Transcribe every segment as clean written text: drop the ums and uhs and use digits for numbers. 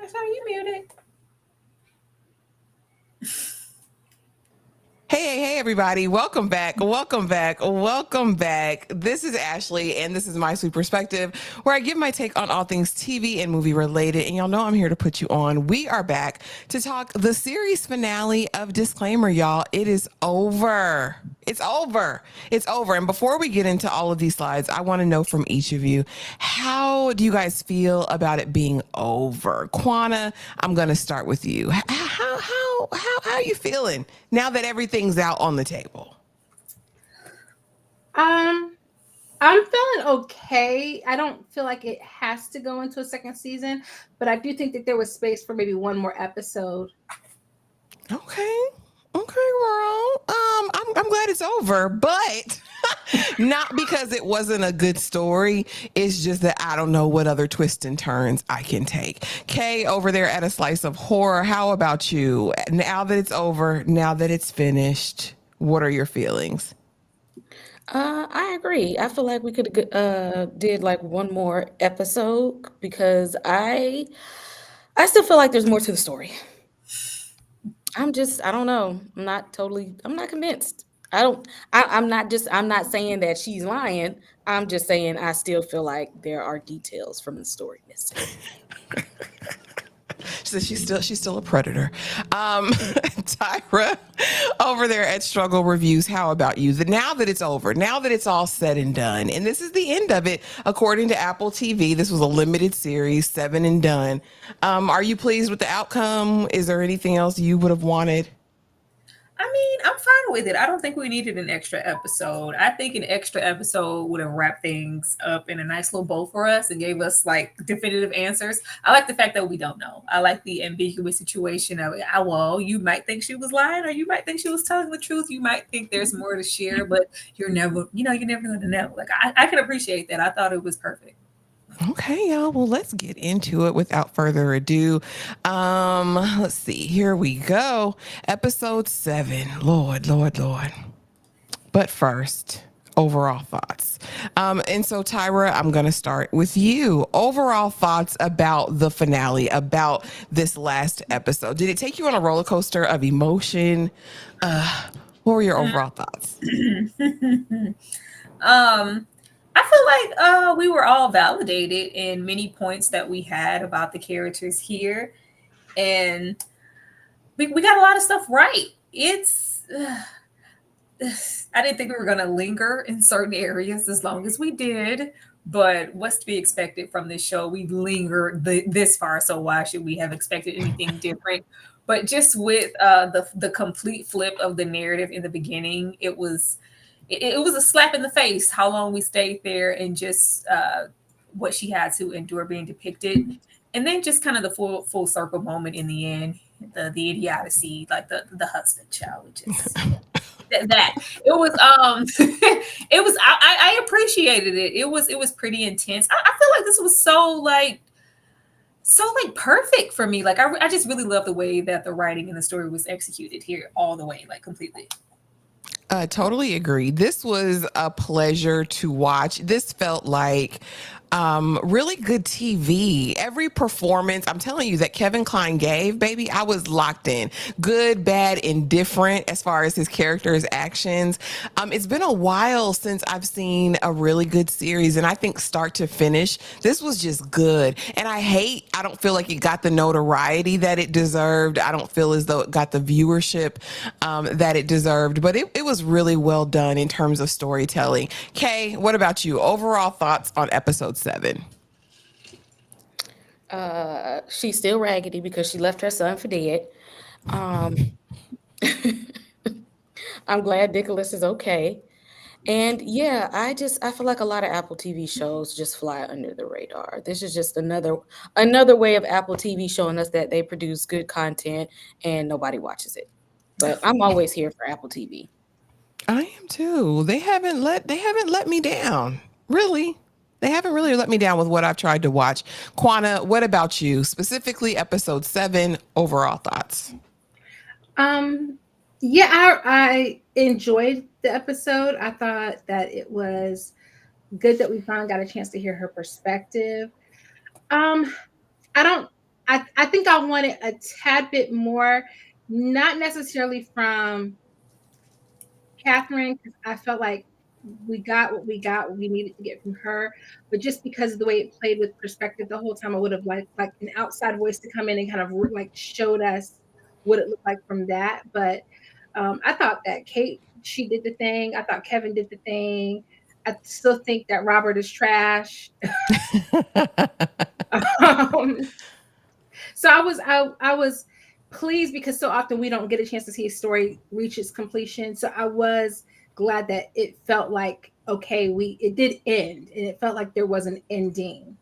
I saw you muted. Hey, everybody. Welcome back. Welcome back. Welcome back. This is Ashley, and this is My Sweet Perspective, where I give my take on all things TV and movie related. And y'all know I'm here to put you on. We are back to talk the series finale of Disclaimer, y'all. It is over. It's over. It's over. And before we get into all of these slides, I want to know from each of you, how do you guys feel about it being over? Quana, I'm going to start with you. How are you feeling now that everything's out on the table? Um, I'm feeling okay. I don't feel like it has to go into a second season, but I do think that there was space for maybe one more episode. Okay. Okay, girl. I'm glad it's over, but not because it wasn't a good story. It's just that I don't know what other twists and turns I can take. Kay, over there at A Slice of Horror, how about you? Now that it's over, now that it's finished, what are your feelings? I agree. I feel like we could did like one more episode because I still feel like there's more to the story. I don't know. I'm not convinced. I don't I'm not saying that she's lying. I'm just saying I still feel like there are details from the story missing. She says she's still a predator. Tyra, over there at Struggle Reviews, how about you? Now that it's over, now that it's all said and done, and this is the end of it, according to Apple TV. This was a limited series, 7 and done. Are you pleased with the outcome? Is there anything else you would have wanted? I mean, I'm fine with it. I don't think we needed an extra episode. I think an extra episode would have wrapped things up in a nice little bow for us and gave us like definitive answers. I like the fact that we don't know. I like the ambiguous situation of, well, you might think she was lying or you might think she was telling the truth. You might think there's more to share, but you're never going to know. Like, I can appreciate that. I thought it was perfect. Okay, y'all. Well, let's get into it without further ado. Let's see. Here we go. Episode 7. Lord, Lord, Lord. But first, overall thoughts. And so, Tyra, I'm going to start with you. Overall thoughts about the finale, about this last episode. Did it take you on a roller coaster of emotion? What were your overall thoughts? I feel like we were all validated in many points that we had about the characters here, and we got a lot of stuff right. I didn't think we were going to linger in certain areas as long as we did, but what's to be expected from this show? We lingered this far, so why should we have expected anything different? But just with the complete flip of the narrative in the beginning, it was a slap in the face how long we stayed there and just what she had to endure being depicted, and then just kind of the full circle moment in the end, the idiocy, like the husband child, which is that it was it was I appreciated it. It was pretty intense. I feel like this was so perfect for me. Like I just really love the way that the writing and the story was executed here all the way, like completely. Totally agree. This was a pleasure to watch. This felt like really good TV. Every performance, I'm telling you, that Kevin Kline gave, baby, I was locked in. Good, bad, indifferent as far as his character's actions. It's been a while since I've seen a really good series, and I think start to finish, this was just good. And I don't feel like it got the notoriety that it deserved. I don't feel as though it got the viewership that it deserved, but it was really well done in terms of storytelling. Kay, what about you? Overall thoughts on episode 7? She's still raggedy because she left her son for dead. Um, I'm glad Nicholas is okay. And yeah, I feel like a lot of Apple TV shows just fly under the radar. This is just another way of Apple TV showing us that they produce good content and nobody watches it. But I'm always here for Apple TV. I am too. They haven't let me down. Really. They haven't really let me down with what I've tried to watch. Quana, what about you? Specifically episode 7, overall thoughts. Um, yeah, I enjoyed the episode. I thought that it was good that we finally got a chance to hear her perspective. Um, I don't. I think I wanted a tad bit more, not necessarily from Catherine, because I felt like we got what we needed to get from her, but just because of the way it played with perspective the whole time, I would have like an outside voice to come in and kind of like showed us what it looked like from that. But I thought that Kate, she did the thing. I thought Kevin did the thing. I still think that Robert is trash. um, so I was pleased because so often we don't get a chance to see a story reach its completion. So I was glad that it felt like okay, we it did end and it felt like there was an ending.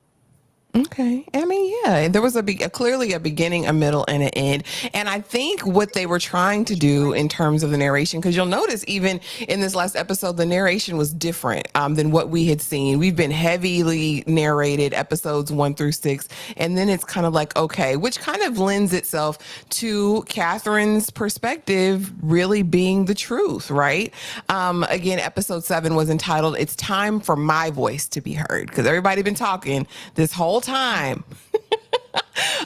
Okay. I mean, yeah, there was clearly a beginning, a middle, and an end. And I think what they were trying to do in terms of the narration, because you'll notice even in this last episode, the narration was different than what we had seen. We've been heavily narrated episodes 1 through 6, and then it's kind of like, okay, which kind of lends itself to Catherine's perspective really being the truth, right? Again, episode 7 was entitled "It's Time for My Voice to Be Heard," because everybody been talking this whole time.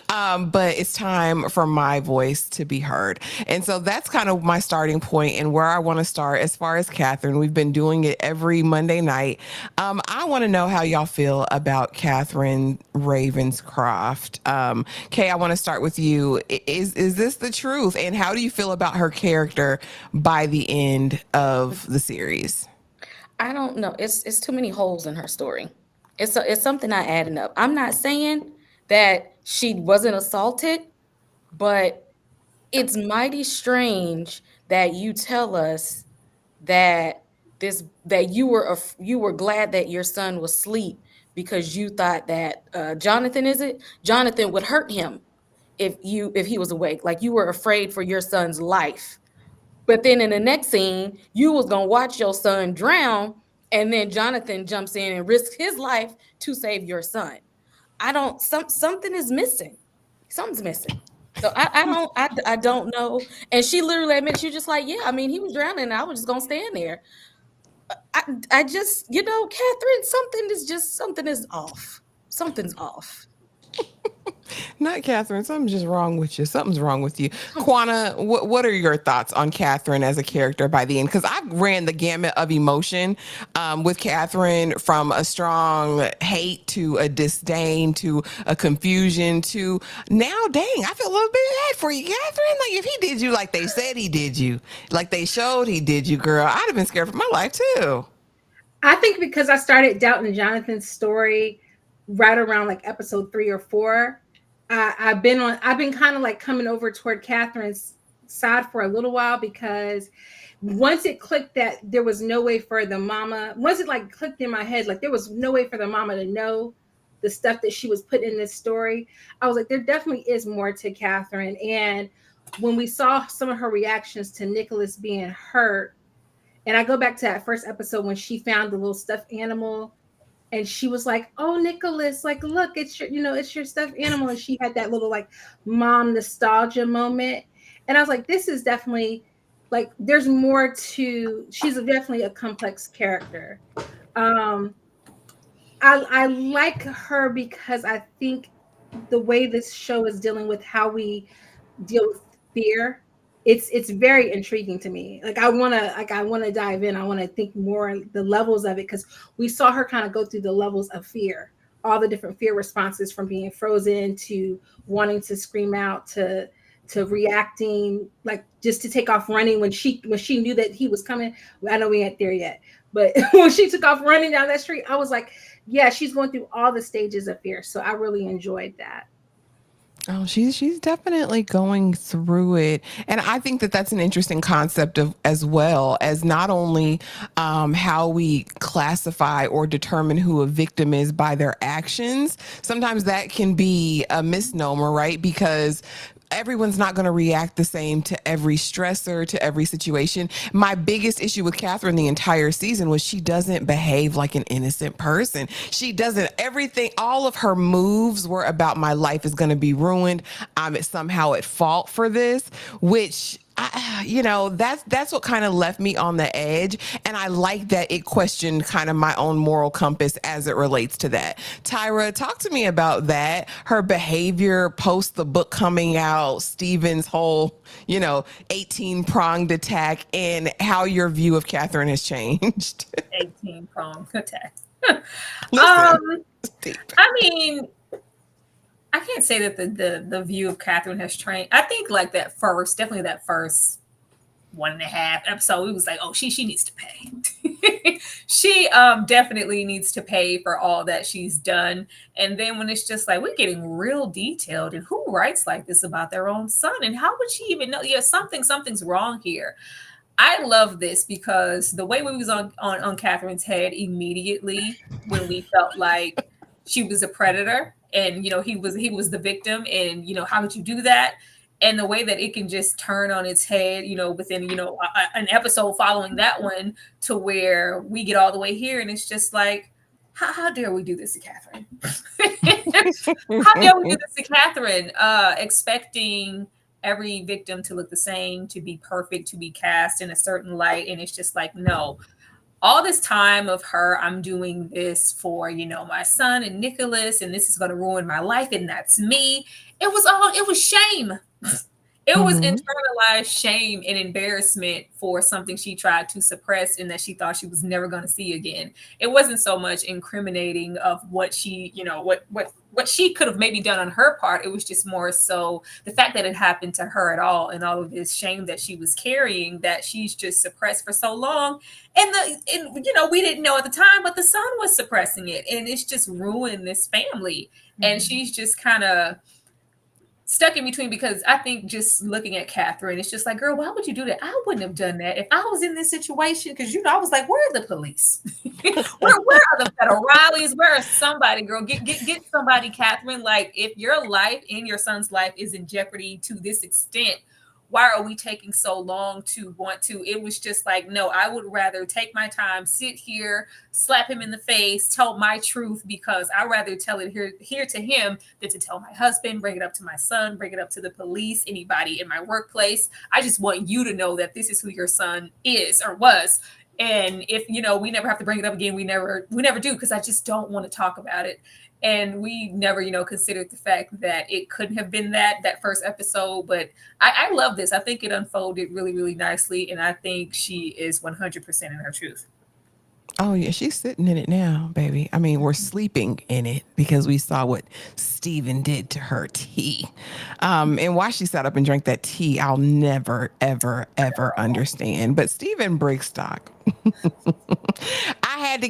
But it's time for my voice to be heard. And so that's kind of my starting point and where I want to start as far as Catherine. We've been doing it every Monday night. I want to know how y'all feel about Catherine Ravenscroft. Kay, I want to start with you. Is this the truth? And how do you feel about her character by the end of the series? I don't know. It's too many holes in her story. It's something not adding up. I'm not saying that she wasn't assaulted, but it's mighty strange that you tell us that that you were glad that your son was asleep because you thought that Jonathan would hurt him if he was awake, like you were afraid for your son's life. But then in the next scene, you was gonna watch your son drown, and then Jonathan jumps in and risks his life to save your son. I don't. Something is missing. Something's missing. So I don't know. And she literally admits, you just like, yeah. I mean, he was drowning, and I was just gonna stand there. I just, Catherine, something is off. Something's off. Not Catherine. Something's just wrong with you. Something's wrong with you. Quana, what are your thoughts on Catherine as a character by the end? Because I ran the gamut of emotion with Catherine, from a strong hate to a disdain to a confusion to now, dang, I feel a little bit bad for you, Catherine. Like, if he did you like they said he did you, like they showed he did you, girl, I'd have been scared for my life too. I think because I started doubting Jonathan's story right around like episode 3 or 4, I've been kind of like coming over toward Catherine's side for a little while because once it clicked that there was no way for the mama, once it like clicked in my head, like there was no way for the mama to know the stuff that she was putting in this story. I was like, there definitely is more to Catherine. And when we saw some of her reactions to Nicholas being hurt, and I go back to that first episode when she found the little stuffed animal and she was like, "Oh, Nicholas, like, look, it's your, it's your stuffed animal." And she had that little like mom nostalgia moment. And I was like, this is definitely like there's more to she's definitely a complex character. Um, I like her because I think the way this show is dealing with how we deal with fear, it's very intriguing to me. Like I want to dive in. I want to think more the levels of it because we saw her kind of go through the levels of fear, all the different fear responses from being frozen to wanting to scream out to reacting like just to take off running when she knew that he was coming. I know we ain't there yet, but when she took off running down that street, I was like, yeah, she's going through all the stages of fear. So I really enjoyed that. Oh, she's definitely going through it, and I think that that's an interesting concept of as well as not only how we classify or determine who a victim is by their actions. Sometimes that can be a misnomer, right? Because everyone's not going to react the same to every stressor, to every situation. My biggest issue with Catherine the entire season was she doesn't behave like an innocent person. She doesn't, everything, all of her moves were about my life is going to be ruined. I'm somehow at fault for this, which that's what kind of left me on the edge, and I like that it questioned kind of my own moral compass as it relates to that. Tyra, talk to me about that. Her behavior post the book coming out, Stephen's whole 18 pronged attack, and how your view of Catherine has changed. 18 prong attack. Listen, Steve. I mean, I can't say that the view of Catherine has changed. I think like definitely that first 1.5 episode, it was like, oh, she needs to pay. She definitely needs to pay for all that she's done. And then when it's just like we're getting real detailed, and who writes like this about their own son, and how would she even know? Yeah, something's wrong here. I love this because the way we was on Catherine's head immediately when we felt like she was a predator, and he was the victim, and how would you do that? And the way that it can just turn on its head, within an episode following that one, to where we get all the way here, and it's just like, how dare we do this to Catherine? How dare we do this to Catherine? Expecting every victim to look the same, to be perfect, to be cast in a certain light. And it's just like, no, all this time of her, I'm doing this for, my son and Nicholas, and this is going to ruin my life. And that's me. It was shame. It was internalized shame and embarrassment for something she tried to suppress and that she thought she was never going to see again. It wasn't so much incriminating of what she, what she could have maybe done on her part. It was just more so the fact that it happened to her at all, and all of this shame that she was carrying that she's just suppressed for so long. And we didn't know at the time, but the son was suppressing it, and it's just ruined this family. And she's just kind of stuck in between, because I think just looking at Catherine, it's just like, girl, why would you do that? I wouldn't have done that if I was in this situation, because I was like, where are the police? where are the federales? Where is somebody, girl? Get somebody, Catherine. Like, if your life and your son's life is in jeopardy to this extent, why are we taking so long to want to? It was just like, no, I would rather take my time, sit here, slap him in the face, tell my truth, because I'd rather tell it here to him than to tell my husband, bring it up to my son, bring it up to the police, anybody in my workplace. I just want you to know that this is who your son is or was. And if, we never have to bring it up again, we never do, because I just don't want to talk about it. And we never, considered the fact that it couldn't have been that first episode. But I love this. I think it unfolded really, really nicely. And I think she is 100% in her truth. Oh, yeah, she's sitting in it now, baby. I mean, we're sleeping in it because we saw what Stephen did to her tea. And why she sat up and drank that tea, I'll never, ever, ever understand. But Stephen Brickstock, I had to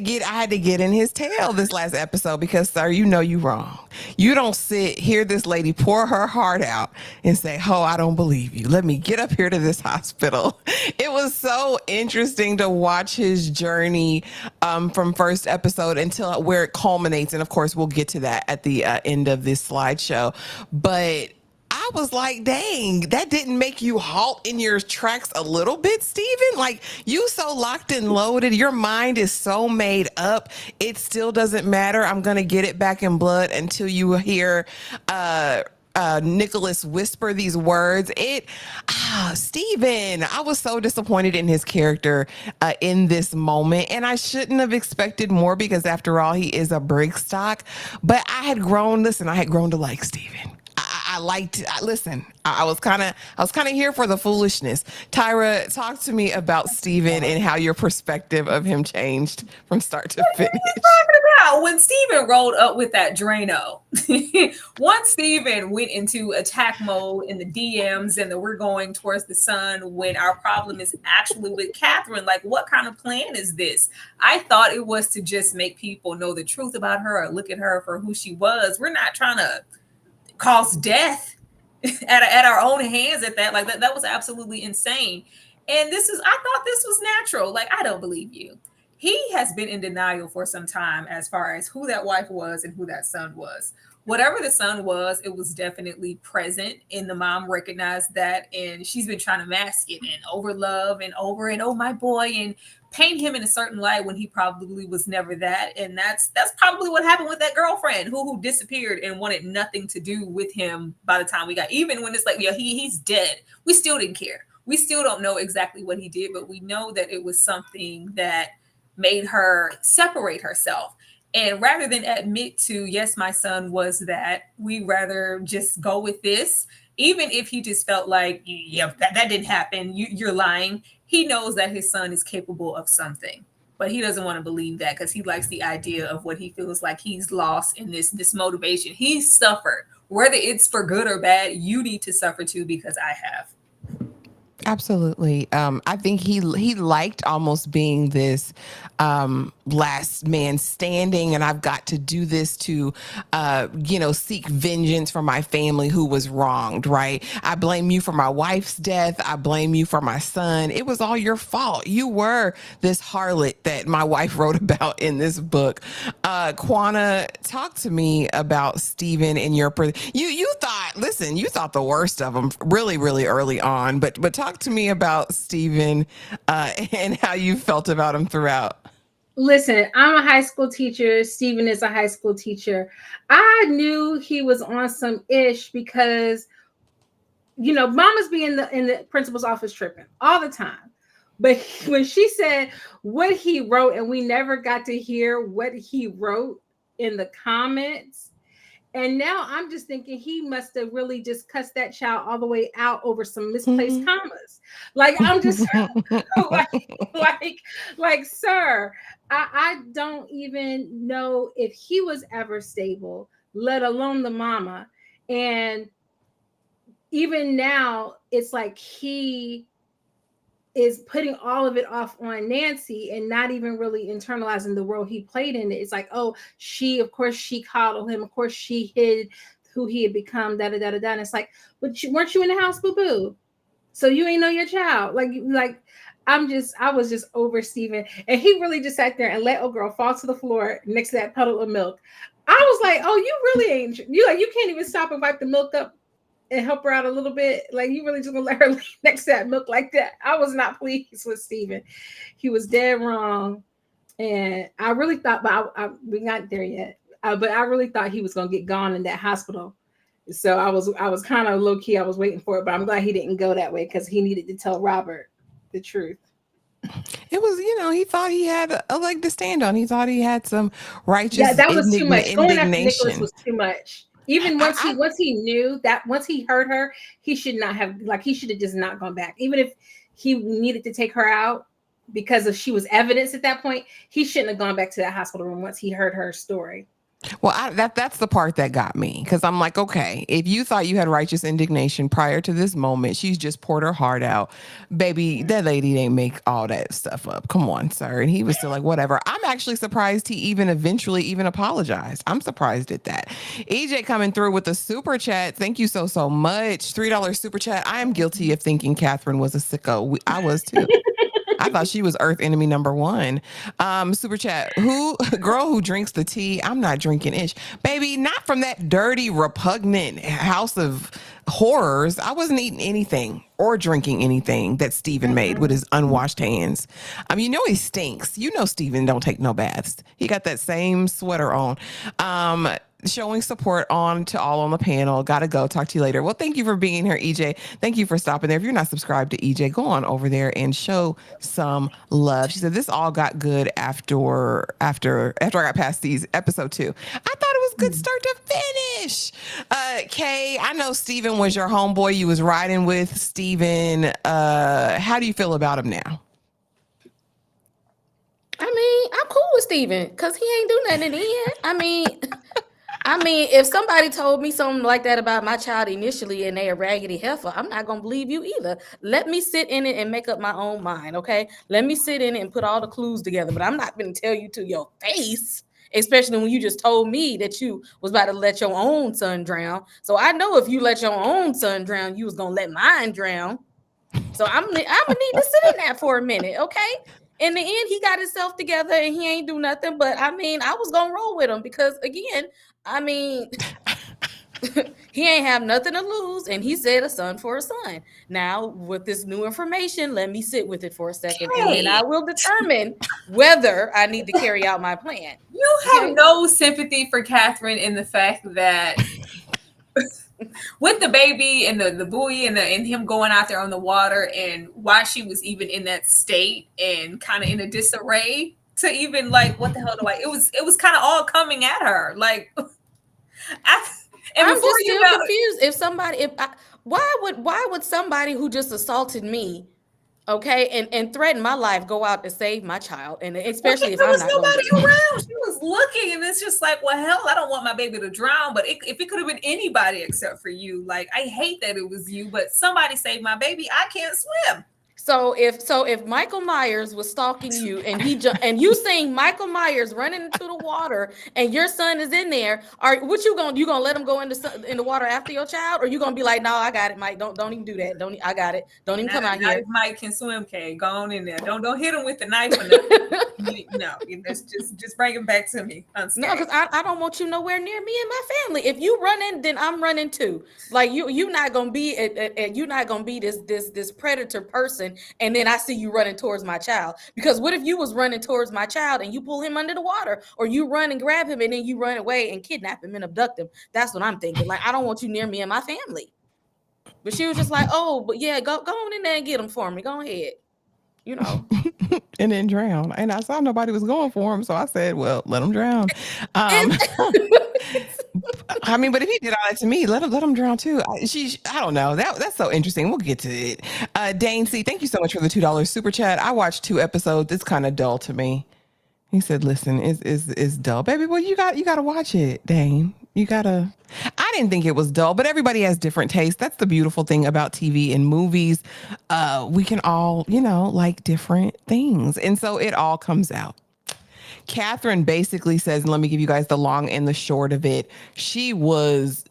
get in his tail this last episode because, sir, you wrong. You don't hear this lady pour her heart out and say, oh, I don't believe you. Let me get up here to this hospital. It was so interesting to watch his journey from first episode until where it culminates. And of course, we'll get to that at the end of this slideshow. But I was like, dang, that didn't make you halt in your tracks a little bit, Stephen? Like, you so locked and loaded. Your mind is so made up. It still doesn't matter. I'm going to get it back in blood until you hear Nicholas whisper these words. Stephen, I was so disappointed in his character in this moment, and I shouldn't have expected more because after all, he is a Brigstock. But I had grown to like Stephen. I was kind of here for the foolishness. Tyra, talk to me about Stephen and how your perspective of him changed from start to finish. What are you talking about? When Stephen rolled up with that Drano, once Stephen went into attack mode in the DMs and we're going towards the sun when our problem is actually with Catherine, like, what kind of plan is this? I thought it was to just make people know the truth about her or look at her for who she was. We're not trying to cause death at our own hands at that. Like, that was absolutely insane. And I thought this was natural. Like, I don't believe you. He has been in denial for some time as far as who that wife was and who that son was. Whatever the son was, it was definitely present, and the mom recognized that, and she's been trying to mask it and over love and oh my boy, and paint him in a certain light when he probably was never that. And that's probably what happened with that girlfriend who disappeared and wanted nothing to do with him by the time we got, even when it's like, yeah, he's dead, we still didn't care. We still don't know exactly what he did, but we know that it was something that made her separate herself. And rather than admit to, yes, my son was that, we rather just go with this. Even if he just felt like, yeah, that didn't happen, you're lying. He knows that his son is capable of something, but he doesn't want to believe that because he likes the idea of what he feels like he's lost in this motivation. He's suffered. Whether it's for good or bad, you need to suffer too because I have. Absolutely. I think he liked almost being this last man standing, and I've got to do this to, seek vengeance for my family who was wronged. Right? I blame you for my wife's death. I blame you for my son. It was all your fault. You were this harlot that my wife wrote about in this book. Quana, talk to me about Stephen and your. You thought. Listen, you thought the worst of him really, really early on, but talk to me about Stephen and how you felt about him throughout. Listen, I'm a high school teacher. Stephen is a high school teacher. I knew he was on some ish because, mama's be in the principal's office tripping all the time. But when she said what he wrote, and we never got to hear what he wrote in the comments, and now I'm just thinking he must have really just cussed that child all the way out over some misplaced commas. Like, I'm just like, sir, I don't even know if he was ever stable, let alone the mama. And even now, it's like he is putting all of it off on Nancy and not even really internalizing the role he played in it. It's like, oh, of course she coddled him. Of course she hid who he had become, da-da-da-da-da. And it's like, but weren't you in the house, boo-boo? So you ain't know your child. Like I was just over Stephen. And he really just sat there and let old girl fall to the floor next to that puddle of milk. I was like, oh, you really ain't, you can't even stop and wipe the milk up and help her out a little bit. Like, you really just gonna let her lay next to that milk like that? I was not pleased with Stephen. He was dead wrong. And I really thought, but we not there yet. But I really thought he was gonna get gone in that hospital. So I was kind of low key. I was waiting for it, but I'm glad he didn't go that way because he needed to tell Robert the truth. It was, he thought he had a leg to stand on. He thought he had some righteous that was too much. Going after indignation. Nicholas was too much. Even once he knew that, once he heard her, he should not have, he should have just not gone back. Even if he needed to take her out because if she was evidence at that point, he shouldn't have gone back to that hospital room once he heard her story. Well, that's the part that got me, because I'm like, okay, if you thought you had righteous indignation prior to this moment, she's just poured her heart out. Baby, that lady didn't make all that stuff up. Come on, sir. And he was still like, whatever. I'm actually surprised he even eventually even apologized. I'm surprised at that. EJ coming through with a super chat. Thank you so much. $3 super chat. I am guilty of thinking Catherine was a sicko. I was too. I thought she was Earth enemy number one. Super chat. Girl who drinks the tea? I'm not drinking ish. Baby, not from that dirty, repugnant house of horrors. I wasn't eating anything or drinking anything that Stephen made with his unwashed hands. He stinks. Stephen don't take no baths. He got that same sweater on. Showing support on to all on the panel. Gotta go. Talk to you later. Well, thank you for being here, EJ. Thank you for stopping there. If you're not subscribed to EJ, go on over there and show some love. She said this all got good after I got past these episode 2. I thought it was good start to finish. Kay, I know Stephen was your homeboy. You was riding with Stephen. How do you feel about him now? I'm cool with Stephen because he ain't do nothing in the end. If somebody told me something like that about my child initially and they a raggedy heifer, I'm not going to believe you either. Let me sit in it and make up my own mind, okay? Let me sit in it and put all the clues together, but I'm not going to tell you to your face, especially when you just told me that you was about to let your own son drown. So I know if you let your own son drown, you was going to let mine drown. So I'm going to need to sit in that for a minute, okay? In the end, he got himself together and he ain't do nothing. But I was going to roll with him because, again, he ain't have nothing to lose. And he said a son for a son. Now, with this new information, let me sit with it for a second. And then I will determine whether I need to carry out my plan. You have no sympathy for Catherine in the fact that with the baby baby and the buoy and him going out there on the water, and why she was even in that state and kind of in a disarray to even like, what the hell do I, it was kind of all coming at her. Like, I'm just still confused. If somebody, why would somebody who just assaulted me, okay, and threatened my life, go out to save my child, and especially if I'm not nobody around, she was looking, and it's just like, well, hell, I don't want my baby to drown, but if it could have been anybody except for you, like, I hate that it was you, but somebody saved my baby. I can't swim. So if Michael Myers was stalking you and and you seeing Michael Myers running into the water and your son is in there, what you gonna let him go in the water after your child, or you gonna be like, no, I got it, Mike, don't even do that, I got it, don't even come out here. Mike can swim, Kay, go on in there, don't hit him with the knife or nothing. No, just bring him back to me unscathed. No, because I don't want you nowhere near me and my family. If you running, then I'm running too. Like you're not gonna be this predator person, and then I see you running towards my child. Because what if you was running towards my child and you pull him under the water, or you run and grab him and then you run away and kidnap him and abduct him? That's what I'm thinking. Like, I don't want you near me and my family. But she was just like, oh, but yeah, go on in there and get him for me. Go ahead. You know. And then drown. And I saw nobody was going for him, so I said, well, let him drown. I mean, but if he did all that to me, let him drown too. I don't know. That's so interesting. We'll get to it. Dane C, thank you so much for the $2 super chat. I watched 2 episodes. It's kind of dull to me. He said, listen, it's dull. Baby, well, you gotta watch it, Dane. I didn't think it was dull, but everybody has different tastes. That's the beautiful thing about TV and movies. We can all, like different things. And so it all comes out. Catherine basically says, and let me give you guys the long and the short of it. She was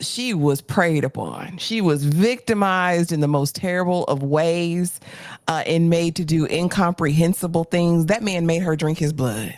preyed upon. She was victimized in the most terrible of ways, and made to do incomprehensible things. That man made her drink his blood.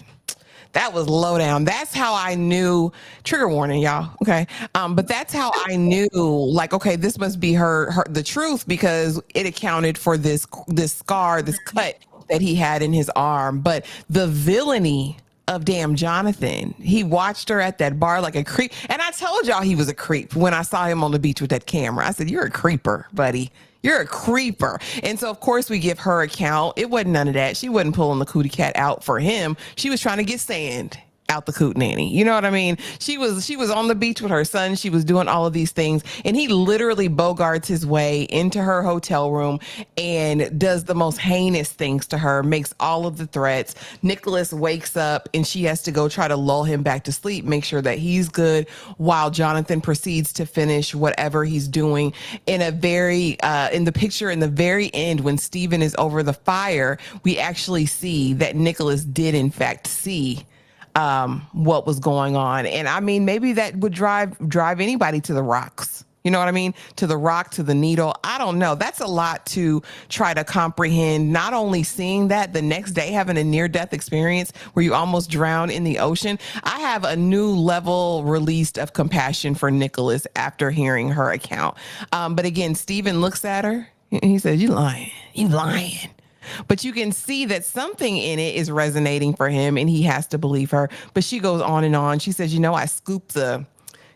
That was low down. That's how I knew, trigger warning, y'all. Okay. But that's how I knew, like, okay, this must be the truth, because it accounted for this scar, this cut that he had in his arm. But the villainy of damn Jonathan, he watched her at that bar like a creep. And I told y'all he was a creep when I saw him on the beach with that camera. I said, you're a creeper, buddy. You're a creeper. And so, of course, we give her account. It wasn't none of that. She wasn't pulling the cootie cat out for him. She was trying to get sand out the coot nanny. You know what I mean? She was on the beach with her son. She was doing all of these things. And he literally bogarts his way into her hotel room and does the most heinous things to her, makes all of the threats. Nicholas wakes up and she has to go try to lull him back to sleep, make sure that he's good, while Jonathan proceeds to finish whatever he's doing. In a very, in the picture in the very end, when Stephen is over the fire, we actually see that Nicholas did in fact see what was going on. And I mean, maybe that would drive anybody to the rocks. You know what I mean? To the rock, to the needle. I don't know. That's a lot to try to comprehend. Not only seeing that, the next day having a near-death experience where you almost drown in the ocean. I have a new level released of compassion for Nicholas after hearing her account. But again, Stephen looks at her and he says, "You lying. You lying." But you can see that something in it is resonating for him, and he has to believe her. But she goes on and on. She says, I scooped the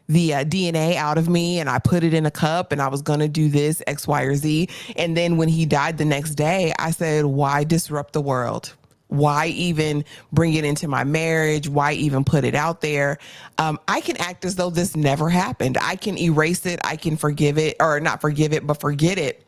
DNA out of me and I put it in a cup and I was going to do this, X, Y, or Z. And then when he died the next day, I said, why disrupt the world? Why even bring it into my marriage? Why even put it out there? I can act as though this never happened. I can erase it. I can forgive it, or not forgive it, but forget it.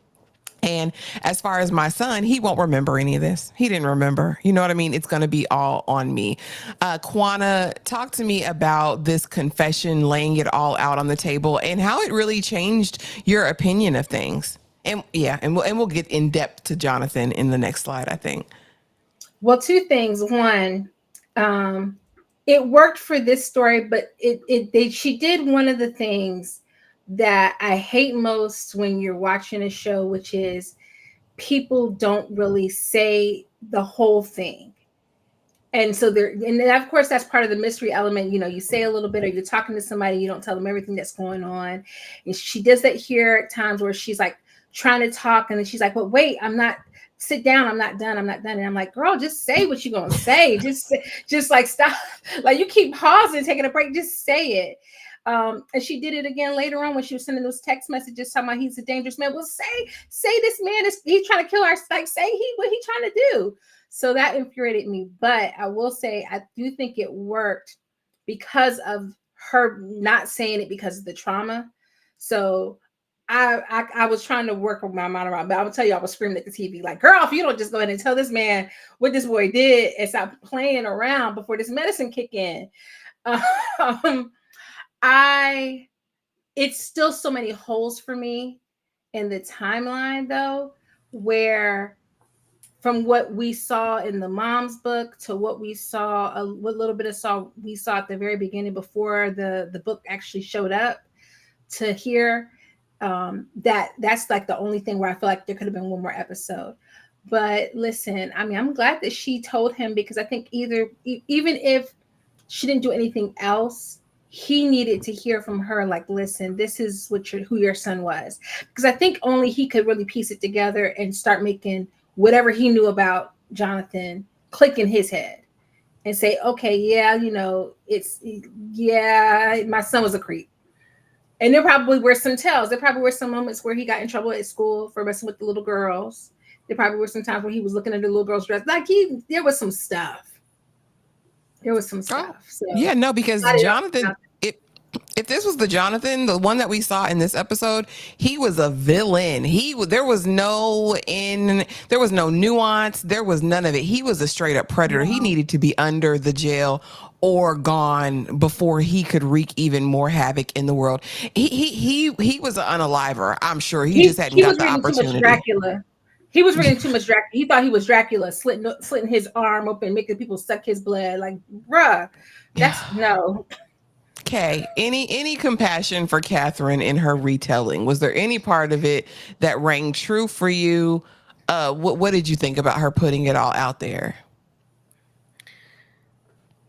And as far as my son, he won't remember any of this. He didn't remember. You know what I mean? It's going to be all on me. Kwana, talk to me about this confession, laying it all out on the table, and how it really changed your opinion of things. And we'll get in depth to Jonathan in the next slide, I think. Well, 2 things. One, it worked for this story, but she did one of the things that I hate most when you're watching a show, which is people don't really say the whole thing. And so and of course, that's part of the mystery element. You say a little bit, or you're talking to somebody, you don't tell them everything that's going on. And she does that here at times where she's like trying to talk, and then she's like, well, wait, sit down. I'm not done. And I'm like, girl, just say what you're going to say. Just like, stop. Like, you keep pausing, taking a break. Just say it. And she did it again later on when she was sending those text messages talking about he's a dangerous man. Well, say this man is he's trying to kill our, like, say what he trying to do. So that infuriated me. But I will say I do think it worked because of her not saying it because of the trauma. So I was trying to work my mind around, but I will tell you, I was screaming at the TV like, girl, if you don't just go ahead and tell this man what this boy did and stop playing around before this medicine kick in. It's still so many holes for me in the timeline though, where from what we saw in the mom's book to what we saw, what little bit of we saw at the very beginning before the book actually showed up, to here, that's like the only thing where I feel like there could have been one more episode. But listen, I mean, I'm glad that she told him, because I think even if she didn't do anything else, he needed to hear from her, like, listen, this is who your son was. Because I think only he could really piece it together and start making whatever he knew about Jonathan click in his head and say, okay, yeah, my son was a creep. And there probably were some tells. There probably were some moments where he got in trouble at school for messing with the little girls. There probably were some times where he was looking at the little girl's dress. Like, there was some stuff. So, yeah, no, because Jonathan, if this was the Jonathan, the one that we saw in this episode, he was a villain. There was no nuance. There was none of it. He was a straight up predator. He needed to be under the jail or gone before he could wreak even more havoc in the world. He was an unaliver. I'm sure he just hadn't got the opportunity. Dracula. He was reading too much Dracula. He thought he was Dracula, slitting his arm open, making people suck his blood. Like, bruh, that's no. Okay. Any compassion for Catherine in her retelling? Was there any part of it that rang true for you? What did you think about her putting it all out there?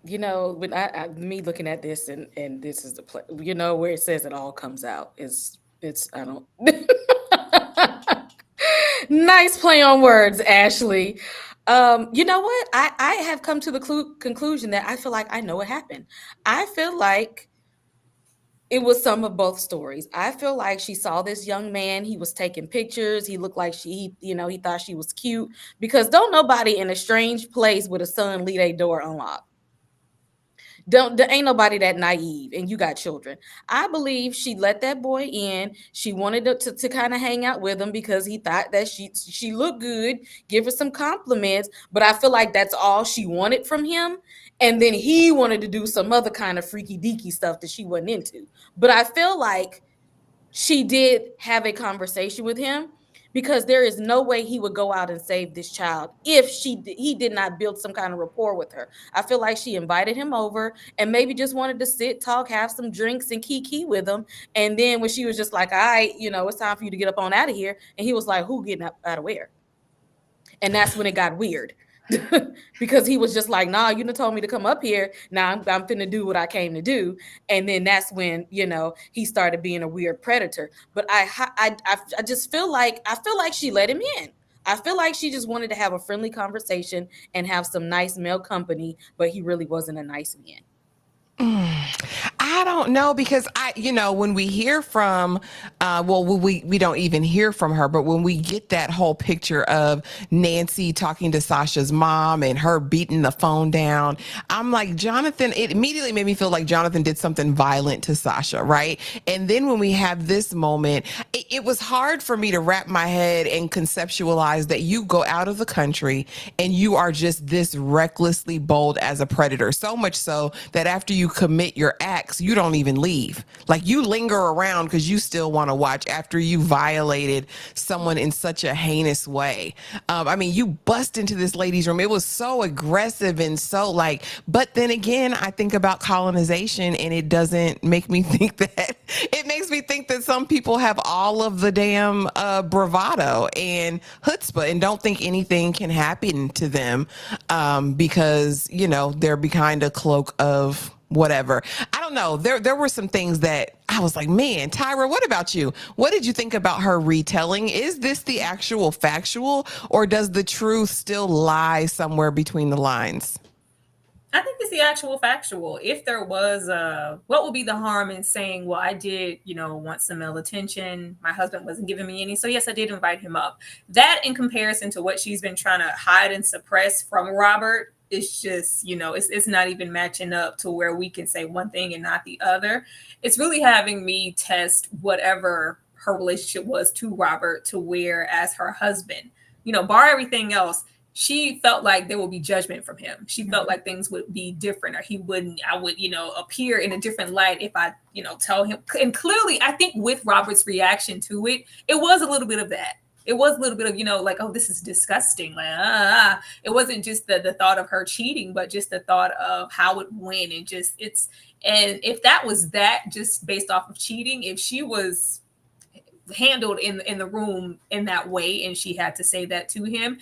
When me looking at this, and this is the play, where it says it all comes out, it's I don't nice play on words, Ashley. You know what? I have come to the conclusion that I feel like I know what happened. I feel like it was some of both stories. I feel like she saw this young man. He was taking pictures. He looked like he thought she was cute, because don't nobody in a strange place with a son leave a door unlocked. There ain't nobody that naive, and you got children. I believe she let that boy in. She wanted to kind of hang out with him because he thought that she looked good, give her some compliments, but I feel like that's all she wanted from him. And then he wanted to do some other kind of freaky deaky stuff that she wasn't into. But I feel like she did have a conversation with him, because there is no way he would go out and save this child if he did not build some kind of rapport with her. I feel like she invited him over and maybe just wanted to sit, talk, have some drinks, and kiki with him. And then when she was just like, all right, it's time for you to get up on out of here. And he was like, who getting out of where? And that's when it got weird. Because he was just like, nah, you done told me to come up here. Now I'm finna do what I came to do. And then that's when, he started being a weird predator. But I just feel like she let him in. I feel like she just wanted to have a friendly conversation and have some nice male company, but he really wasn't a nice man. I don't know, because when we hear from, we don't even hear from her, but when we get that whole picture of Nancy talking to Sasha's mom and her beating the phone down, I'm like, Jonathan, it immediately made me feel like Jonathan did something violent to Sasha, right? And then when we have this moment, it was hard for me to wrap my head and conceptualize that you go out of the country and you are just this recklessly bold as a predator, so much so that after you commit your acts, you don't even leave. Like, you linger around because you still want to watch after you violated someone in such a heinous way. You bust into this lady's room. It was so aggressive and so but then again, I think about colonization, and it doesn't make me think that. It makes me think that some people have all of the damn bravado and chutzpah and don't think anything can happen to them because, they're behind a cloak of whatever. I don't know. There were some things that I was like, man, Tyra, what about you? What did you think about her retelling? Is this the actual factual, or does the truth still lie somewhere between the lines? I think it's the actual factual. If there was what would be the harm in saying, well, I did, want some male attention. My husband wasn't giving me any. So yes, I did invite him up. That in comparison to what she's been trying to hide and suppress from Robert, it's just, it's not even matching up to where we can say one thing and not the other. It's really having me test whatever her relationship was to Robert to where as her husband, bar everything else, she felt like there would be judgment from him. She felt like things would be different, or I would, appear in a different light if I, tell him. And clearly, I think with Robert's reaction to it, it was a little bit of that. It was a little bit of, like, oh, this is disgusting. Like, it wasn't just the thought of her cheating, but just the thought of how it went. And and if that was that just based off of cheating, if she was handled in the room in that way and she had to say that to him,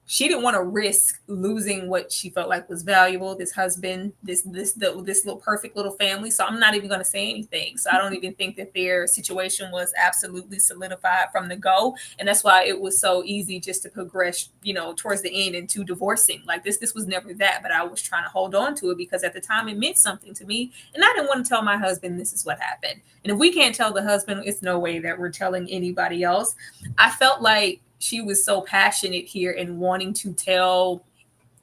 she didn't want to risk losing what she felt like was valuable, this husband, this little perfect little family. So I'm not even going to say anything. So I don't even think that their situation was absolutely solidified from the go. And that's why it was so easy just to progress, towards the end into divorcing. Like this was never that, but I was trying to hold on to it because at the time it meant something to me. And I didn't want to tell my husband this is what happened. And if we can't tell the husband, it's no way that we're telling anybody else. I felt like she was so passionate here and wanting to tell,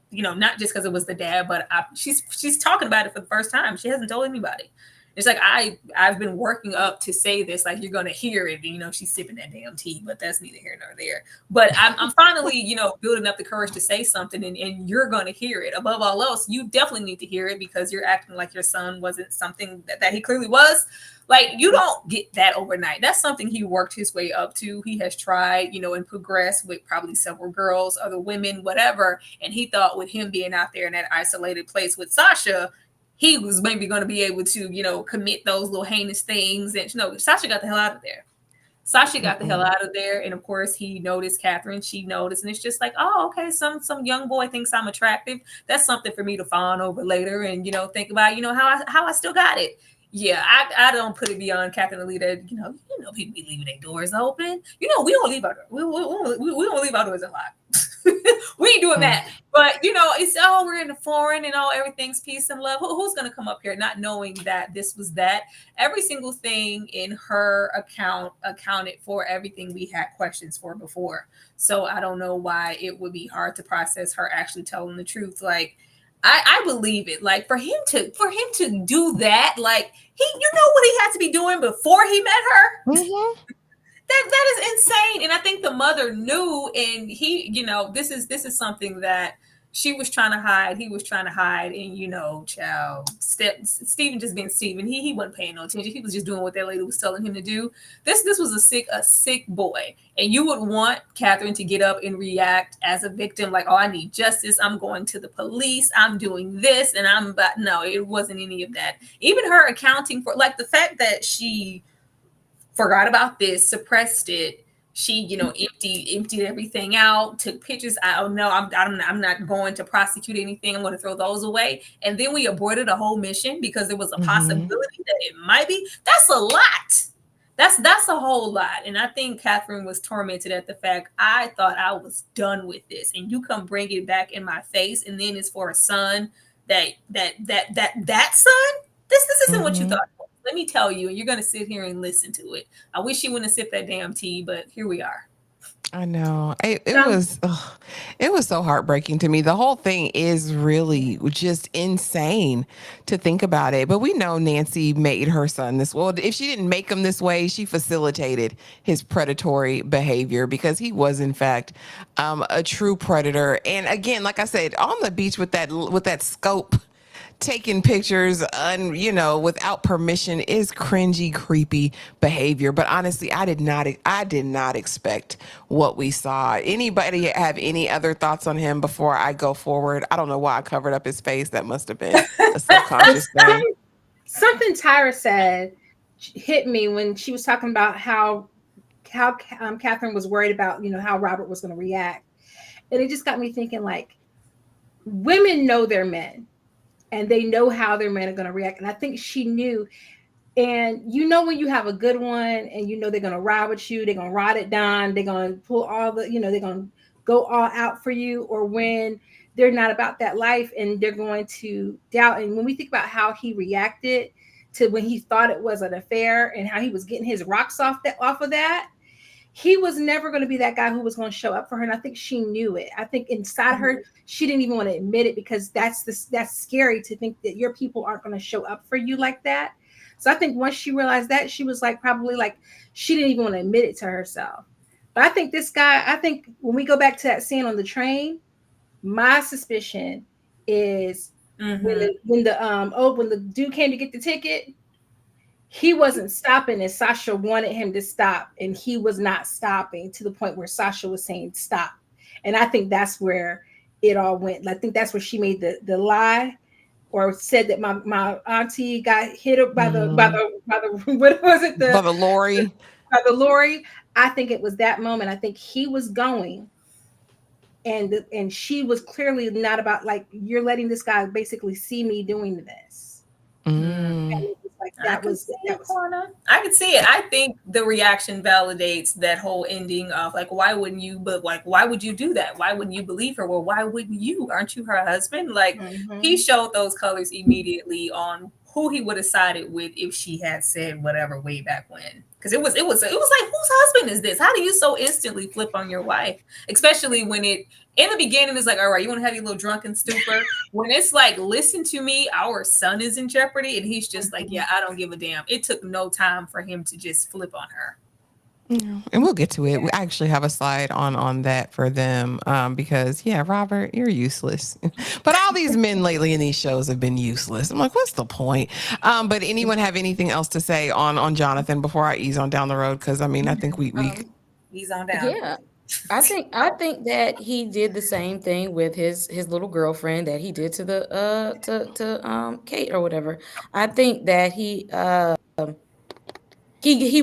not just because it was the dad, but she's talking about it for the first time. She hasn't told anybody. It's like I've been working up to say this, like you're gonna hear it. And, she's sipping that damn tea, but that's neither here nor there. But I'm finally, building up the courage to say something, and you're gonna hear it. Above all else, you definitely need to hear it because you're acting like your son wasn't something that he clearly was. Like, you don't get that overnight. That's something he worked his way up to. He has tried, and progressed with probably several girls, other women, whatever. And he thought with him being out there in that isolated place with Sasha, he was maybe going to be able to, commit those little heinous things. And, Sasha got the hell out of there. Sasha got the hell out of there. And of course, he noticed Catherine. She noticed. And it's just like, oh, okay, some young boy thinks I'm attractive. That's something for me to fawn over later and, think about, how I still got it. Yeah, I don't put it beyond Catherine Alita. People be leaving their doors open. We don't leave our we don't leave our doors unlocked. We ain't doing that. But it's we're in the foreign and everything's peace and love. Who's gonna come up here not knowing that this was that? Every single thing in her account accounted for everything we had questions for before. So I don't know why it would be hard to process her actually telling the truth. Like, I believe it. Like for him to do that, like what he had to be doing before he met her. Mm-hmm. That is insane. And I think the mother knew, and he, this is something that she was trying to hide. He was trying to hide, and child, Stephen just being Stephen. He wasn't paying no attention. He was just doing what that lady was telling him to do. This was a sick boy, and you would want Catherine to get up and react as a victim, like, oh, I need justice. I'm going to the police. I'm doing this, and no, it wasn't any of that. Even her accounting for, like, the fact that she forgot about this, suppressed it. She, emptied everything out, took pictures. I don't know. I'm not going to prosecute anything. I'm going to throw those away. And then we aborted a whole mission because there was a possibility that it might be. That's a lot. That's a whole lot. And I think Catherine was tormented at the fact I thought I was done with this, and you come bring it back in my face, and then it's for a son that son. This isn't what you thought. Let me tell you, and you're going to sit here and listen to it. I wish you wouldn't have sipped that damn tea, but here we are. I know. It was so heartbreaking to me. The whole thing is really just insane to think about it. But we know Nancy made her son this way. Well, if she didn't make him this way, she facilitated his predatory behavior because he was, in fact, a true predator. And again, like I said, on the beach with that scope, taking pictures without permission is cringy, creepy behavior. But honestly, I did not expect what we saw. Anybody have any other thoughts on him before I go forward? I don't know why I covered up his face. That must have been a subconscious thing. Something Tyra said hit me when she was talking about how Catherine was worried about, how Robert was going to react. And it just got me thinking, like, women know their men. And they know how their men are going to react. And I think she knew. And when you have a good one and they're going to ride with you, they're going to ride it down, they're going to pull all the, they're going to go all out for you. Or when they're not about that life and they're going to doubt. And when we think about how he reacted to when he thought it was an affair and how he was getting his rocks off of that, he was never going to be that guy who was going to show up for her. And I think she knew it. I think inside her, she didn't even want to admit it, because that's scary to think that your people aren't going to show up for you like that. So I think once she realized that, she was like, probably like, she didn't even want to admit it to herself. But I think this guy, I think when we go back to that scene on the train, my suspicion is when the dude came to get the ticket, he wasn't stopping and Sasha wanted him to stop, and he was not stopping to the point where Sasha was saying stop. And I think that's where it all went. I think that's where she made the lie, or said that my auntie got hit up by the what was it, by the lorry. By the lorry. I think it was that moment. I think he was going, and she was clearly not about, like, you're letting this guy basically see me doing this. Like I could see it. I think the reaction validates that whole ending of like, why wouldn't you? But like, why would you do that? Why wouldn't you believe her? Well, why wouldn't you? Aren't you her husband? Like, he showed those colors immediately on who he would have sided with if she had said whatever way back when. Because it was like, whose husband is this? How do you so instantly flip on your wife? Especially when it in the beginning is like, all right, you want to have your little drunken stupor. When it's like, listen to me, our son is in jeopardy, and he's just like, yeah, I don't give a damn. It took no time for him to just flip on her. And we'll get to it. We actually have a slide on that for them, because Robert, you're useless. But all these men lately in these shows have been useless. I'm like, what's the point? But anyone have anything else to say on Jonathan before I ease on down the road? Because I mean, I think we ease on down. Yeah. I think that he did the same thing with his little girlfriend that he did to the to Kate or whatever. I think that he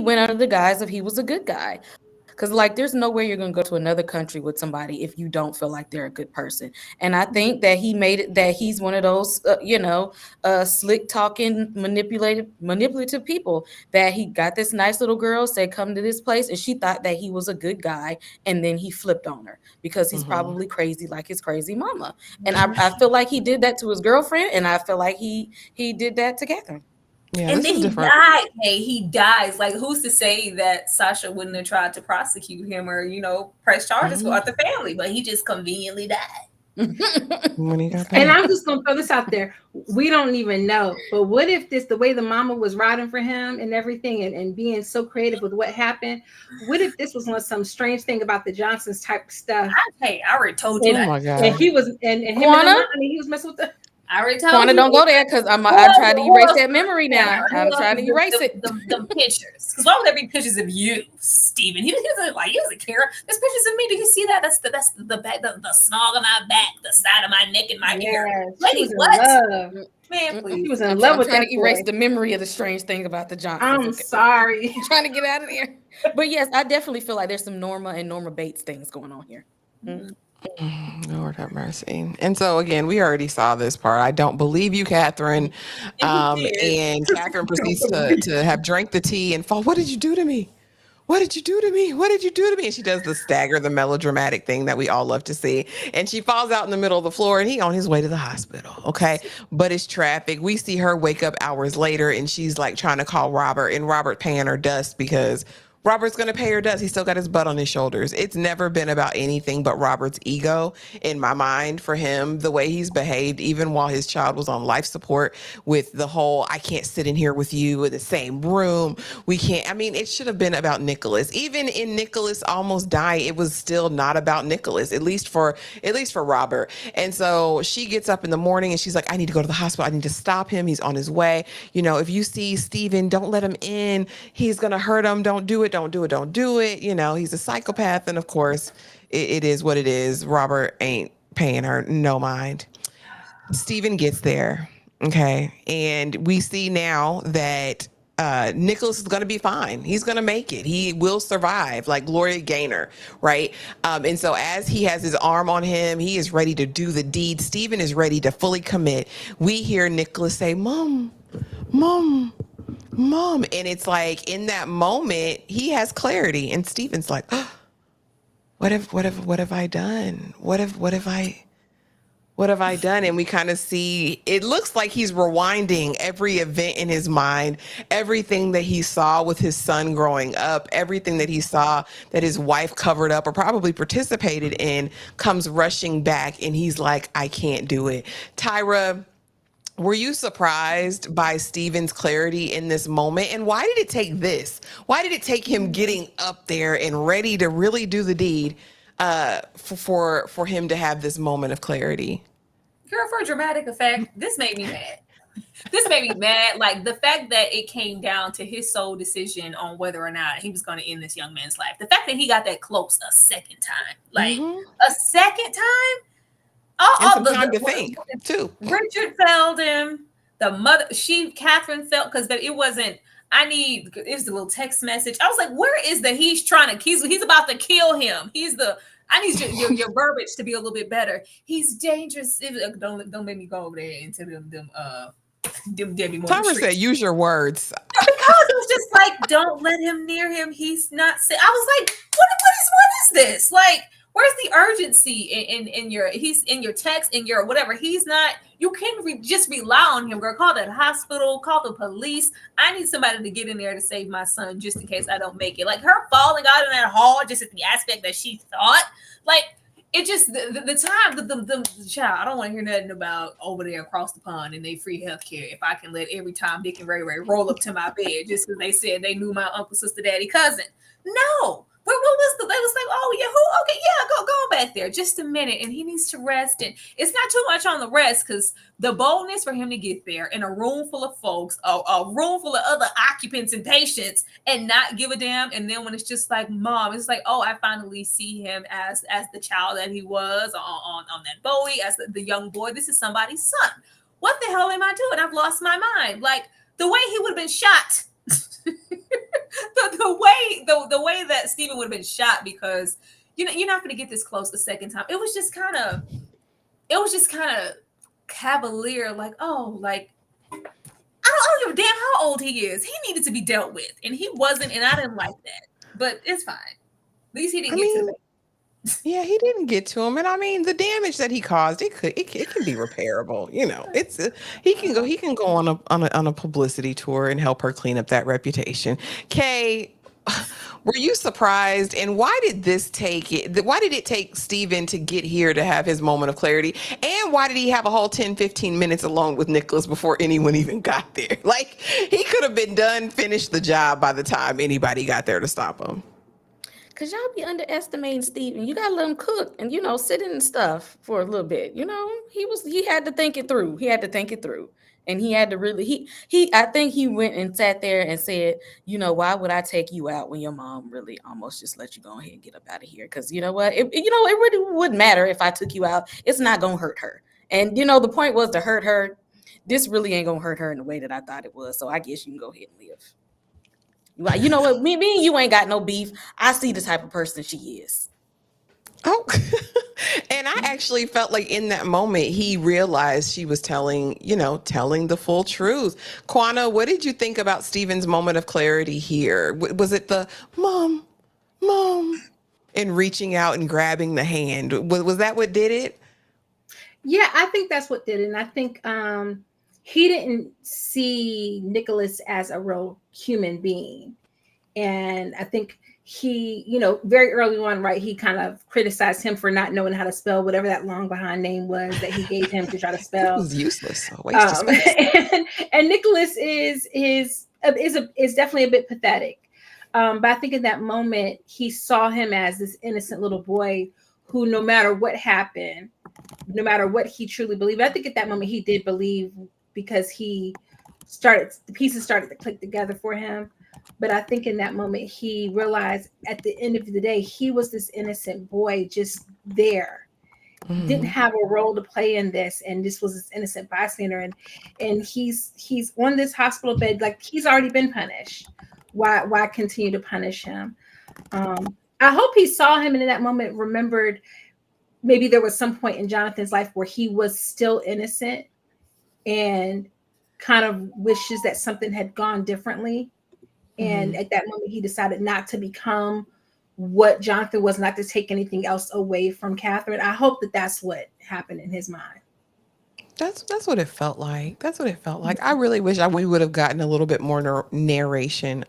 went under the guise of he was a good guy. Because, like, there's no way you're going to go to another country with somebody if you don't feel like they're a good person. And I think that he made it that he's one of those, slick talking, manipulative people, that he got this nice little girl, said, come to this place. And she thought that he was a good guy. And then he flipped on her because he's probably crazy like his crazy mama. And I feel like he did that to his girlfriend. And I feel like he did that to Catherine. Yeah, and then he died. Hey, he dies. Like, who's to say that Sasha wouldn't have tried to prosecute him or, press charges for the family? But he just conveniently died. And I'm just gonna throw this out there. We don't even know. But what if the way the mama was riding for him and everything, and being so creative with what happened? What if this was some strange thing about the Johnsons type stuff? I already told you. Oh my God. And he was and him and he was messing with the. I already told you. Don't go there, because I'm trying to erase that memory now. I'm trying to erase it. The pictures. Because why would there be pictures of you, Steven? He doesn't care. There's pictures of me. Do you see that? That's the back, the snog of my back, the side of my neck, and my ear. Lady, what? Man, please. He was in love with trying that to erase the memory of the strange thing about the Johnsons. I'm sorry. I'm trying to get out of there. But yes, I definitely feel like there's some Norma and Norma Bates things going on here. Lord have mercy. And so again, we already saw this part. I don't believe you, Catherine. And Catherine proceeds to have drank the tea and fall. What did you do to me? What did you do to me? What did you do to me? And she does the stagger, the melodramatic thing that we all love to see. And she falls out in the middle of the floor, and he on his way to the hospital. Okay. But it's traffic. We see her wake up hours later, and she's like trying to call Robert, and Robert paying her dust because Robert's going to pay her dust. He's still got his butt on his shoulders. It's never been about anything but Robert's ego in my mind for him, the way he's behaved, even while his child was on life support, with the whole, I can't sit in here with you in the same room. We can't. I mean, it should have been about Nicholas. Even in Nicholas almost dying, it was still not about Nicholas, at least for Robert. And so she gets up in the morning and she's like, I need to go to the hospital. I need to stop him. He's on his way. If you see Steven, don't let him in. He's going to hurt him. Don't do it. Don't do it. Don't do it. He's a psychopath. And of course, it is what it is. Robert ain't paying her no mind. Steven gets there. Okay. And we see now that Nicholas is going to be fine. He's going to make it. He will survive, like Gloria Gaynor, right? And so as he has his arm on him, he is ready to do the deed. Steven is ready to fully commit. We hear Nicholas say, Mom. And it's like in that moment, he has clarity. And Steven's like, oh, what have I done? What have What have I done? And we kind of see it looks like he's rewinding every event in his mind, everything that he saw with his son growing up, everything that he saw that his wife covered up or probably participated in comes rushing back. And he's like, I can't do it. Tyra, were you surprised by Steven's clarity in this moment? And why did it take this? Why did it take him getting up there and ready to really do the deed for him to have this moment of clarity? Girl, for dramatic effect, this made me mad. This made me mad. Like the fact that it came down to his sole decision on whether or not he was going to end this young man's life. The fact that he got that close a second time, like a second time. And some time to think too. Richard failed him. The mother, Catherine felt because it wasn't. It was a little text message. I was like, where is the he's about to kill him. I need your verbiage to be a little bit better. He's dangerous. Don't make me go over there into them Debbie Moore. Tyra said, use your words. Because it was just like, don't let him near him. He's not sick. I was like, what is this? Like, where's the urgency in your text, in your whatever? He's not, you can't just rely on him, girl. Call that hospital, call the police. I need somebody to get in there to save my son just in case I don't make it. Like her falling out in that hall, just at the aspect that she thought, like, it just the child. I don't want to hear nothing about over there across the pond and they free healthcare. If I can let every time Dick and Ray roll up to my bed just because they said they knew my uncle, sister, daddy, cousin. No. What was they was like, oh yeah, who? Okay, yeah, go back there just a minute, and he needs to rest. And it's not too much on the rest because the boldness for him to get there in a room full of folks, a room full of other occupants and patients, and not give a damn. And then when it's just like mom, it's like, oh, I finally see him as the child that he was on that Bowie, as the young boy. This is somebody's son. What the hell am I doing? I've lost my mind. Like the way he would have been shot. the way that Steven would have been shot, because you're not going to get this close the second time. It was just kind of cavalier, like, oh, like I don't give a damn how old he is. He needed to be dealt with, and he wasn't, and I didn't like that. But it's fine. At least he didn't get to the Yeah, he didn't get to him, and I mean the damage that he caused, it can be repairable. It's he can go on a publicity tour and help her clean up that reputation. Kay, were you surprised? And why did it take Steven to get here to have his moment of clarity? And why did he have a whole 10-15 minutes alone with Nicholas before anyone even got there? Like he could have been done, finished the job by the time anybody got there to stop him. Because y'all be underestimating Steven. You gotta let him cook and sit in and stuff for a little bit. He had to think it through. And he had to really I think he went and sat there and said, why would I take you out when your mom really almost just let you go ahead and get up out of here? Because you know what? It really wouldn't matter if I took you out. It's not gonna hurt her. And the point was to hurt her. This really ain't gonna hurt her in the way that I thought it was. So I guess you can go ahead and live. Like, you know what? Me and you ain't got no beef. I see the type of person she is. Oh, and I actually felt like in that moment he realized she was telling the full truth. Quana, what did you think about Steven's moment of clarity here? Was it the mom, and reaching out and grabbing the hand? Was that what did it? Yeah, I think that's what did it. And I think he didn't see Nicholas as a real human being. And I think he, very early on, right, he kind of criticized him for not knowing how to spell whatever that long behind name was that he gave him to try to spell. It was useless. A waste of space. And Nicholas is definitely a bit pathetic. But I think in that moment, he saw him as this innocent little boy who, no matter what happened, no matter what he truly believed, I think at that moment he did believe, because the pieces started to click together for him. But I think in that moment he realized at the end of the day, he was this innocent boy just there. Mm-hmm. Didn't have a role to play in this, and this was this innocent bystander, and he's on this hospital bed, like he's already been punished. Why continue to punish him? I hope he saw him and in that moment remembered maybe there was some point in Jonathan's life where he was still innocent and kind of wishes that something had gone differently. And at that moment, he decided not to become what Jonathan was, not to take anything else away from Catherine. I hope that that's what happened in his mind. That's what it felt like. That's what it felt like. I really wish we would have gotten a little bit more narration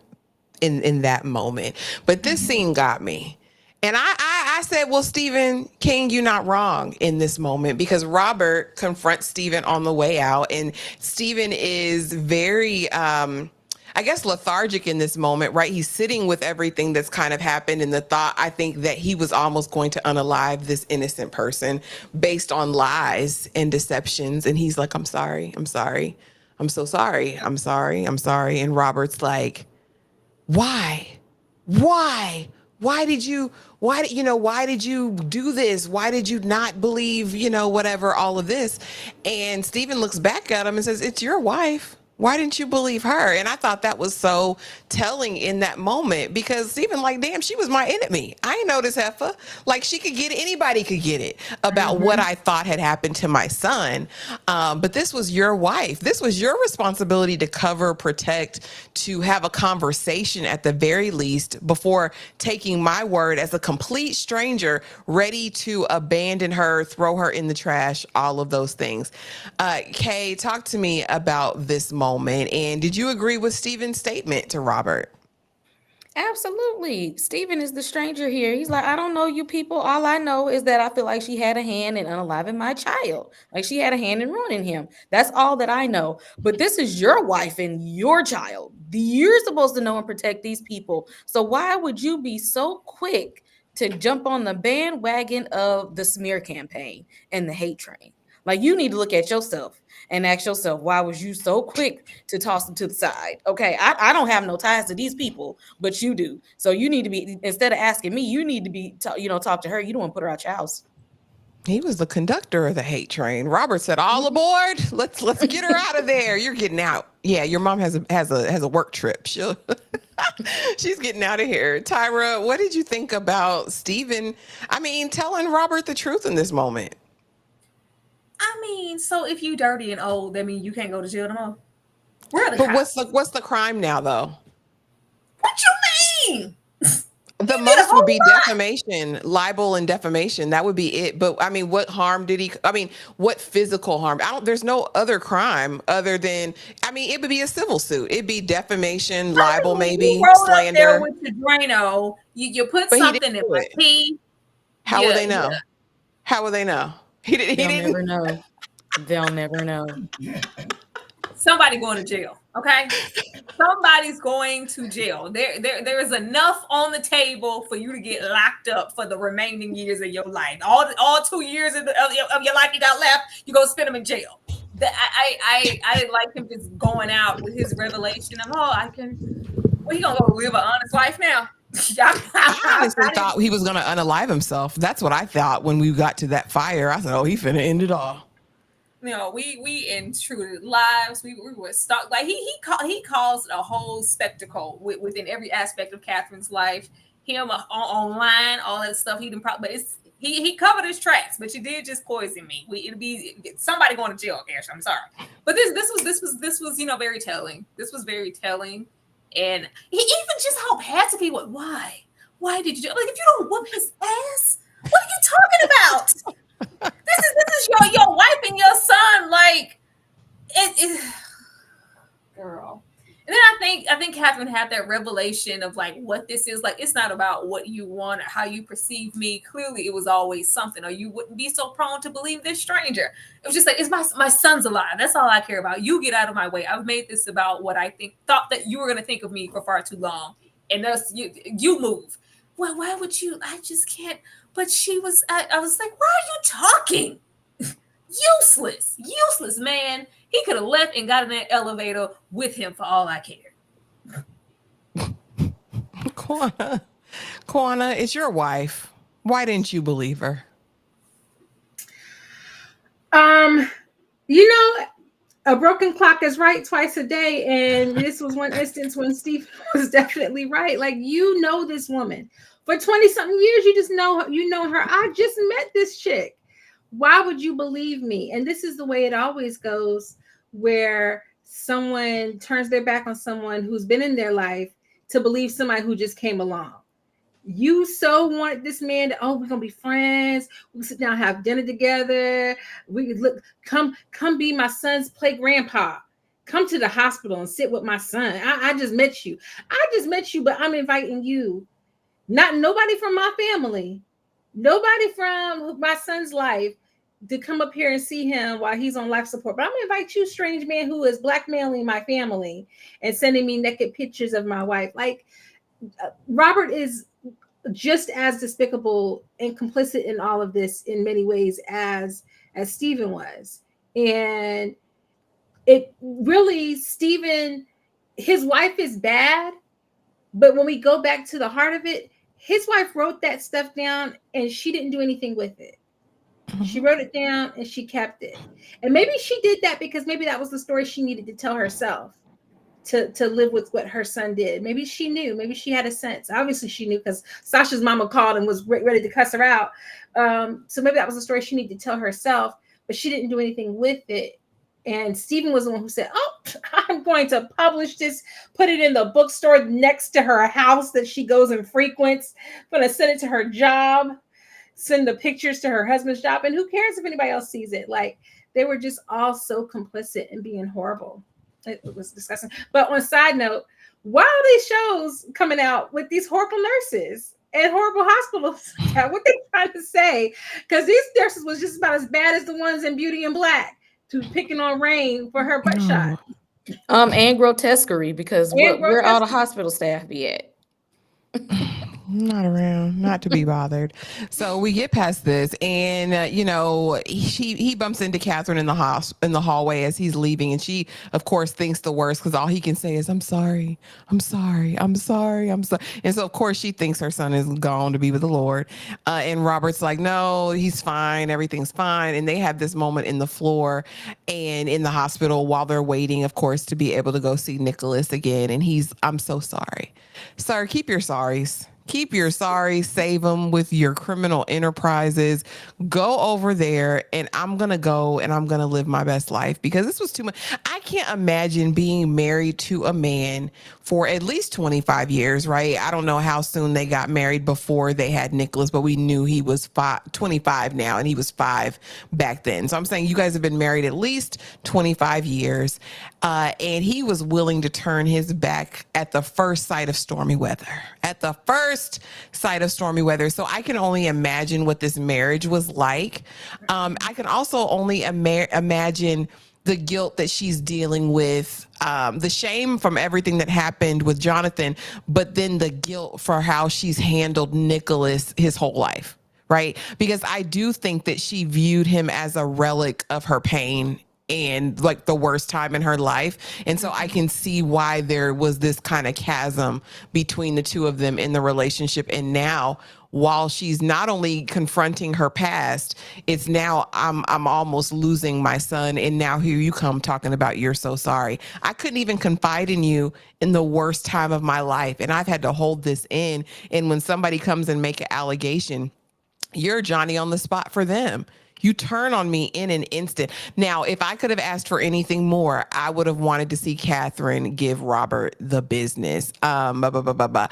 in that moment. But this scene got me. And I said, well, Stephen King, you're not wrong in this moment, because Robert confronts Stephen on the way out, and Stephen is very I guess lethargic in this moment, right? He's sitting with everything that's kind of happened, and the thought, I think, that he was almost going to unalive this innocent person based on lies and deceptions. And he's like, I'm sorry. I'm sorry. I'm so sorry. I'm sorry. I'm sorry. And Robert's like, why? Why did you, why did you do this? Why did you not believe, whatever, all of this? And Stephen looks back at him and says, it's your wife. Why didn't you believe her? And I thought that was so telling in that moment, because Stephen, like, damn, she was my enemy. I ain't know this heifer. Like, she could get it. Anybody could get it about what I thought had happened to my son. But this was your wife. This was your responsibility to cover, protect, to have a conversation at the very least before taking my word as a complete stranger, ready to abandon her, throw her in the trash, all of those things. Kay, talk to me about this moment. And did you agree with Stephen's statement to Robert? Absolutely. Stephen is the stranger here. He's like, I don't know you people. All I know is that I feel like she had a hand in unaliving my child. Like, she had a hand in ruining him. That's all that I know. But this is your wife and your child. You're supposed to know and protect these people. So why would you be so quick to jump on the bandwagon of the smear campaign and the hate train? Like, you need to look at yourself and ask yourself, why was you so quick to toss them to the side? Okay, I don't have no ties to these people, but you do. So you need to be, instead of asking me, you need to be, talk to her. You don't want to put her out your house. He was the conductor of the hate train. Robert said, all aboard. Let's get her out of there. You're getting out. Yeah, your mom has a work trip. She's getting out of here. Tyra, what did you think about Stephen? I mean, telling Robert the truth in this moment. I mean, so if you dirty and old, that means you can't go to jail no more. Where are the But cops? what's the crime now, though? What you mean? The You did a most would whole be lot. defamation, libel, and defamation. That would be it. But I mean, what harm did he? I mean, what physical harm? There's no other crime other than. I mean, it would be a civil suit. It'd be defamation, I libel, mean, you maybe rolled up there slander. with your Drano. You put But he didn't something in do my it. tea. How will Yeah, they know? How will they know? He didn't. He They'll didn't. never know. They'll never know. somebody going to jail. Okay, somebody's going to jail. There is enough on the table for you to get locked up for the remaining years of your life. All 2 years of your life you got left, you go spend them in jail. I didn't like him just going out with his revelation of, I can. Well, he gonna go live an honest life now. I honestly I didn't. thought he was going to unalive himself. That's what I thought when we got to that fire. I thought, oh, he finna end it all. We intruded lives. We were stuck. Like he caused a whole spectacle within every aspect of Catherine's life. Him online, all that stuff. He didn't probably, but he covered his tracks. But you did just poison me. It'll be somebody going to jail, Ash. I'm sorry, but this was very telling. This was very telling, and he even just how passive he was. Why did you do? Like, if you don't whoop his ass, what are you talking about? This is your wife and your son. Like, it girl. And then I think Catherine had that revelation of like what this is. Like, it's not about what you want or how you perceive me. Clearly it was always something, or you wouldn't be so prone to believe this stranger. It was just like, it's my son's alive. That's all I care about. You get out of my way. I've made this about what I thought that you were going to think of me for far too long. And you move. Well, why would you? I just can't. But I was like, why are you talking? Useless, man. He could have left and got in that elevator with him for all I cared. Kwana, it's your wife. Why didn't you believe her? A broken clock is right twice a day, and this was one instance when Steve was definitely right. Like, this woman for 20-something years. You just know her. I just met this chick. Why would you believe me? And this is the way it always goes, where someone turns their back on someone who's been in their life to believe somebody who just came along. You so wanted this man to, oh, we're gonna be friends. We can sit down, have dinner together. We could look, come be my son's play grandpa. Come to the hospital and sit with my son. I just met you. I just met you, but I'm inviting you. Not nobody from my family, nobody from my son's life to come up here and see him while he's on life support. But I'm gonna invite you, strange man, who is blackmailing my family and sending me naked pictures of my wife. Like, Robert is just as despicable and complicit in all of this in many ways as Stephen was. And it really, Stephen, his wife is bad, but when we go back to the heart of it, his wife wrote that stuff down and she didn't do anything with it. She wrote it down and she kept it. And maybe she did that because maybe that was the story she needed to tell herself to live with what her son did. Maybe she knew, maybe she had a sense. Obviously she knew because Sasha's mama called and was ready to cuss her out. So maybe that was the story she needed to tell herself, but she didn't do anything with it. And Stephen was the one who said, oh, I'm going to publish this, put it in the bookstore next to her house that she goes and frequents. I'm going to send it to her job, send the pictures to her husband's job. And who cares if anybody else sees it? Like, they were just all so complicit in being horrible. It was disgusting. But on a side note, why are these shows coming out with these horrible nurses and horrible hospitals? What they trying to say? Because these nurses was just about as bad as the ones in Beauty and Black, to picking on Rain for her butt shot. And grotesquerie, because where all the hospital staff be at? Not around, not to be bothered. So we get past this, and he bumps into Catherine in the hallway as he's leaving, and she, of course, thinks the worst because all he can say is, "I'm sorry, I'm sorry, I'm sorry, I'm sorry." And so, of course, she thinks her son is gone to be with the Lord, and Robert's like, "No, he's fine, everything's fine." And they have this moment in the floor and in the hospital while they're waiting, of course, to be able to go see Nicholas again. And I'm so sorry, sir. Keep your sorries. Keep your sorry, save them with your criminal enterprises. Go over there, and I'm going to go and I'm going to live my best life, because this was too much. I can't imagine being married to a man for at least 25 years, right? I don't know how soon they got married before they had Nicholas, but we knew he was 25 now, and he was 5 back then. So I'm saying you guys have been married at least 25 years, and he was willing to turn his back at the first sight of stormy weather. At the first sight of stormy weather. So I can only imagine what this marriage was like. I can also only imagine the guilt that she's dealing with, the shame from everything that happened with Jonathan, but then the guilt for how she's handled Nicholas his whole life, right? Because I do think that she viewed him as a relic of her pain and like the worst time in her life. And so I can see why there was this kind of chasm between the two of them in the relationship. And now, while she's not only confronting her past, it's now I'm almost losing my son. And now here you come talking about you're so sorry. I couldn't even confide in you in the worst time of my life, and I've had to hold this in. And when somebody comes and make an allegation, you're Johnny on the spot for them. You turn on me in an instant. Now, if I could have asked for anything more, I would have wanted to see Catherine give Robert the business. Kwana,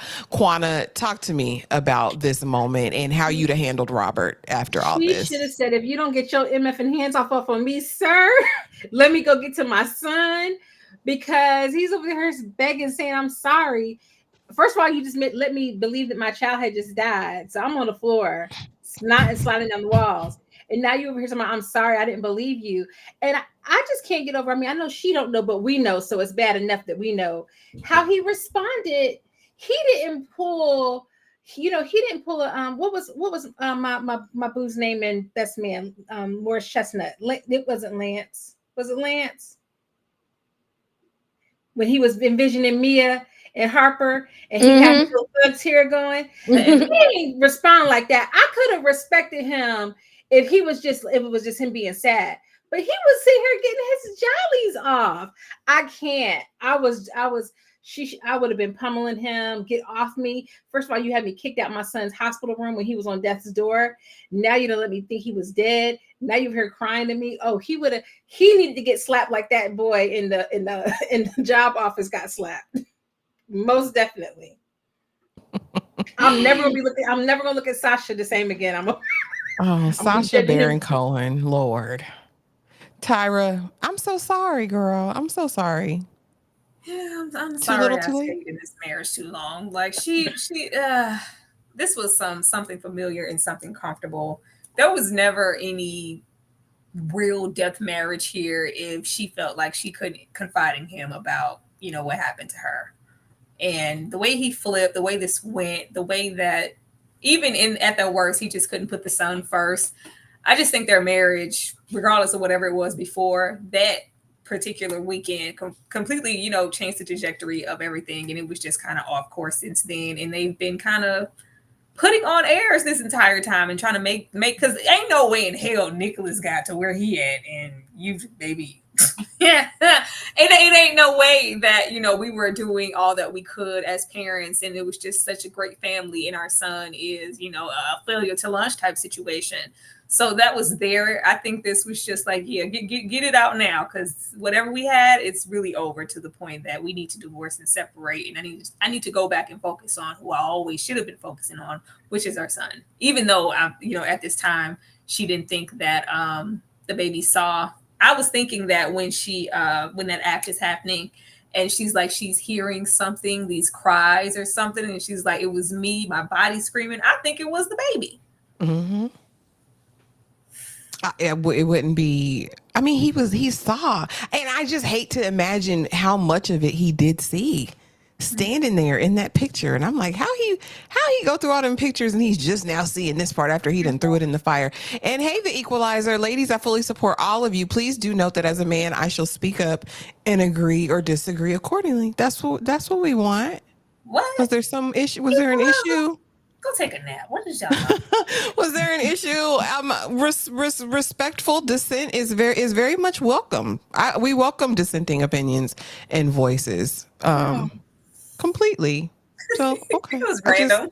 talk to me about this moment and how you'd have handled Robert after all this. She should have said, if you don't get your MF hands off of me, sir, let me go get to my son, because he's over here begging, saying, I'm sorry. First of all, you just let me believe that my child had just died. So I'm on the floor, not and sliding down the walls. And now you're over here saying, I'm sorry, I didn't believe you. And I just can't get over. I mean, I know she don't know, but we know. So it's bad enough that we know how he responded. He didn't pull, he didn't pull a, what was my boo's name in Best Man, Morris Chestnut. It wasn't Lance. Was it Lance? When he was envisioning Mia and Harper, and he had his little thugs here going. He didn't respond like that. I could have respected him if it was just him being sad. But he was sitting here getting his jollies off. I can't. I would have been pummeling him. Get off me. First of all, you had me kicked out my son's hospital room when he was on death's door. Now you don't let me think he was dead. Now you've heard crying to me. Oh, he needed to get slapped like that boy in the job office got slapped. Most definitely. I'm never gonna look at Sasha the same again. Oh, I'm gonna be Sasha judging Baron him. Cohen, Lord. Tyra, I'm so sorry, girl. I'm so sorry. Yeah, I'm Too sorry little, I too late. stayed in this marriage too long. Like this was something familiar and something comfortable. There was never any real death marriage here if she felt like she couldn't confide in him about, what happened to her. And the way he flipped, the way this went, the way that even in at their worst, he just couldn't put the son first. I just think their marriage, regardless of whatever it was before, that particular weekend completely, changed the trajectory of everything. And it was just kind of off course since then. And they've been kind of putting on airs this entire time and trying to make because ain't no way in hell Nicholas got to where he at and you baby. Yeah, it ain't no way that we were doing all that we could as parents, and it was just such a great family, and our son is a failure to lunch type situation. So that was there. I think this was just like, yeah, get it out now, because whatever we had, it's really over, to the point that we need to divorce and separate. And I need to go back and focus on who I always should have been focusing on, which is our son. Even though at this time she didn't think that the baby saw. I was thinking that when when that act is happening, and she's like, she's hearing something, these cries or something, and she's like, it was me, my body screaming. I think it was the baby. Mm-hmm. It wouldn't be. I mean, he saw, and I just hate to imagine how much of it he did see, standing there in that picture. And I'm like, how he go through all them pictures and he's just now seeing this part after he done threw it in the fire. And hey, the equalizer, ladies, I fully support all of you. Please do note that as a man, I shall speak up and agree or disagree accordingly. That's what we want. What? Was there some issue? Was there an issue? Go take a nap. What is y'all talking about? Was there an issue? Respectful dissent is very much welcome. We welcome dissenting opinions and voices completely. So okay, It was random.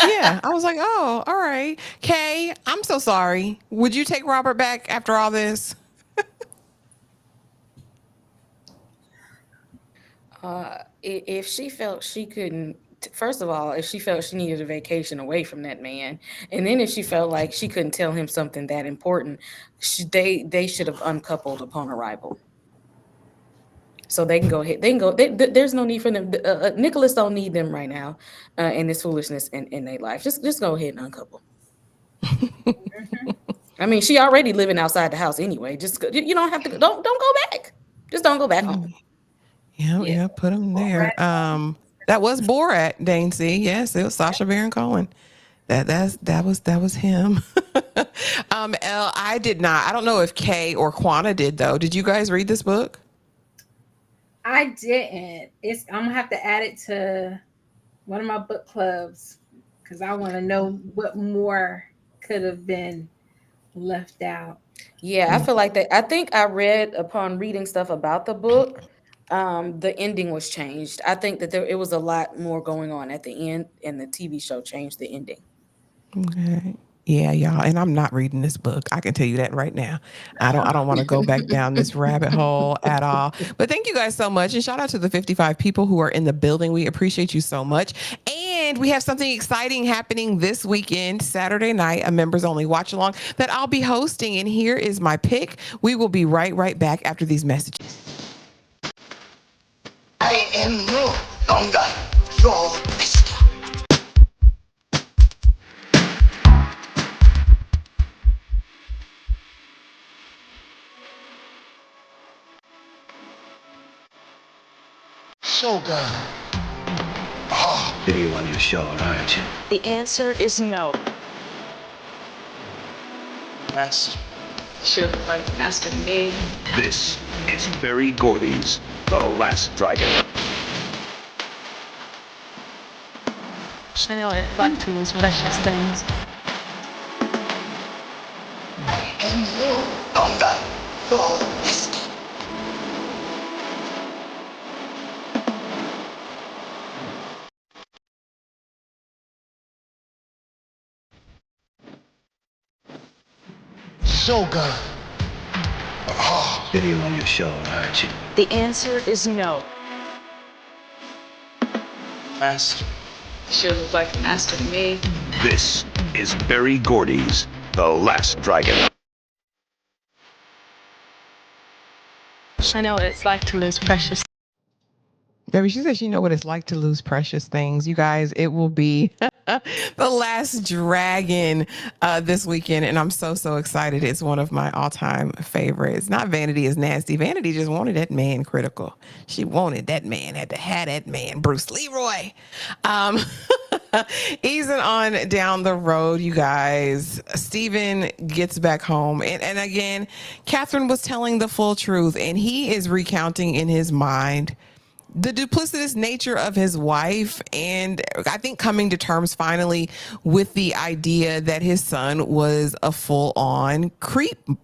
yeah, I was like, oh, all right. Kay, I'm so sorry. Would you take Robert back after all this? If she felt she couldn't, first of all, if she felt she needed a vacation away from that man, and then if she felt like she couldn't tell him something that important, they should have uncoupled upon arrival. So they can go ahead. They can go. There's no need for them. Nicholas don't need them right now, in this foolishness in their life. Just go ahead and uncouple. I mean, she already living outside the house anyway. Just you don't have to. Don't go back. Just don't go back home. Yeah, put him there. That was Borat, Dane C. Yes, it was Sacha Baron Cohen. That was him. L, I did not. I don't know if Kay or Quana did though. Did you guys read this book? I didn't. I'm gonna have to add it to one of my book clubs because I want to know what more could have been left out. Yeah, I feel like that. I think I read upon reading stuff about the book, the ending was changed. I think that it was a lot more going on at the end, and the TV show changed the ending. Okay. Yeah, y'all, and I'm not reading this book. I can tell you that right now. I don't want to go back down this rabbit hole at all. But thank you guys so much, and shout out to the 55 people who are in the building. We appreciate you so much. And we have something exciting happening this weekend, Saturday night, a members only watch along that I'll be hosting. And here is my pick. We will be right back after these messages. I am no longer your mister. So good. Oh. You on your show, aren't you? The answer is no. Master. Sure, like asking me. This is Barry Gordy's The Last Dragon. I know it like tools, precious things. I am no longer your mister. So good. Oh. You on your show, aren't you? The answer is no. Master. Sure look like a master to me. This is Barry Gordy's The Last Dragon. I know what it's like to lose precious. Baby, she said she know what it's like to lose precious things. You guys, it will be The Last Dragon this weekend, and I'm so excited. It's one of my all-time favorites. Not Vanity is nasty. Vanity just wanted that man critical. She wanted that man, had to have that man, Bruce Leroy. Easing on down the road, you guys, Steven gets back home. And again, Catherine was telling the full truth, and he is recounting in his mind the duplicitous nature of his wife, and I think coming to terms finally with the idea that his son was a full-on creeper,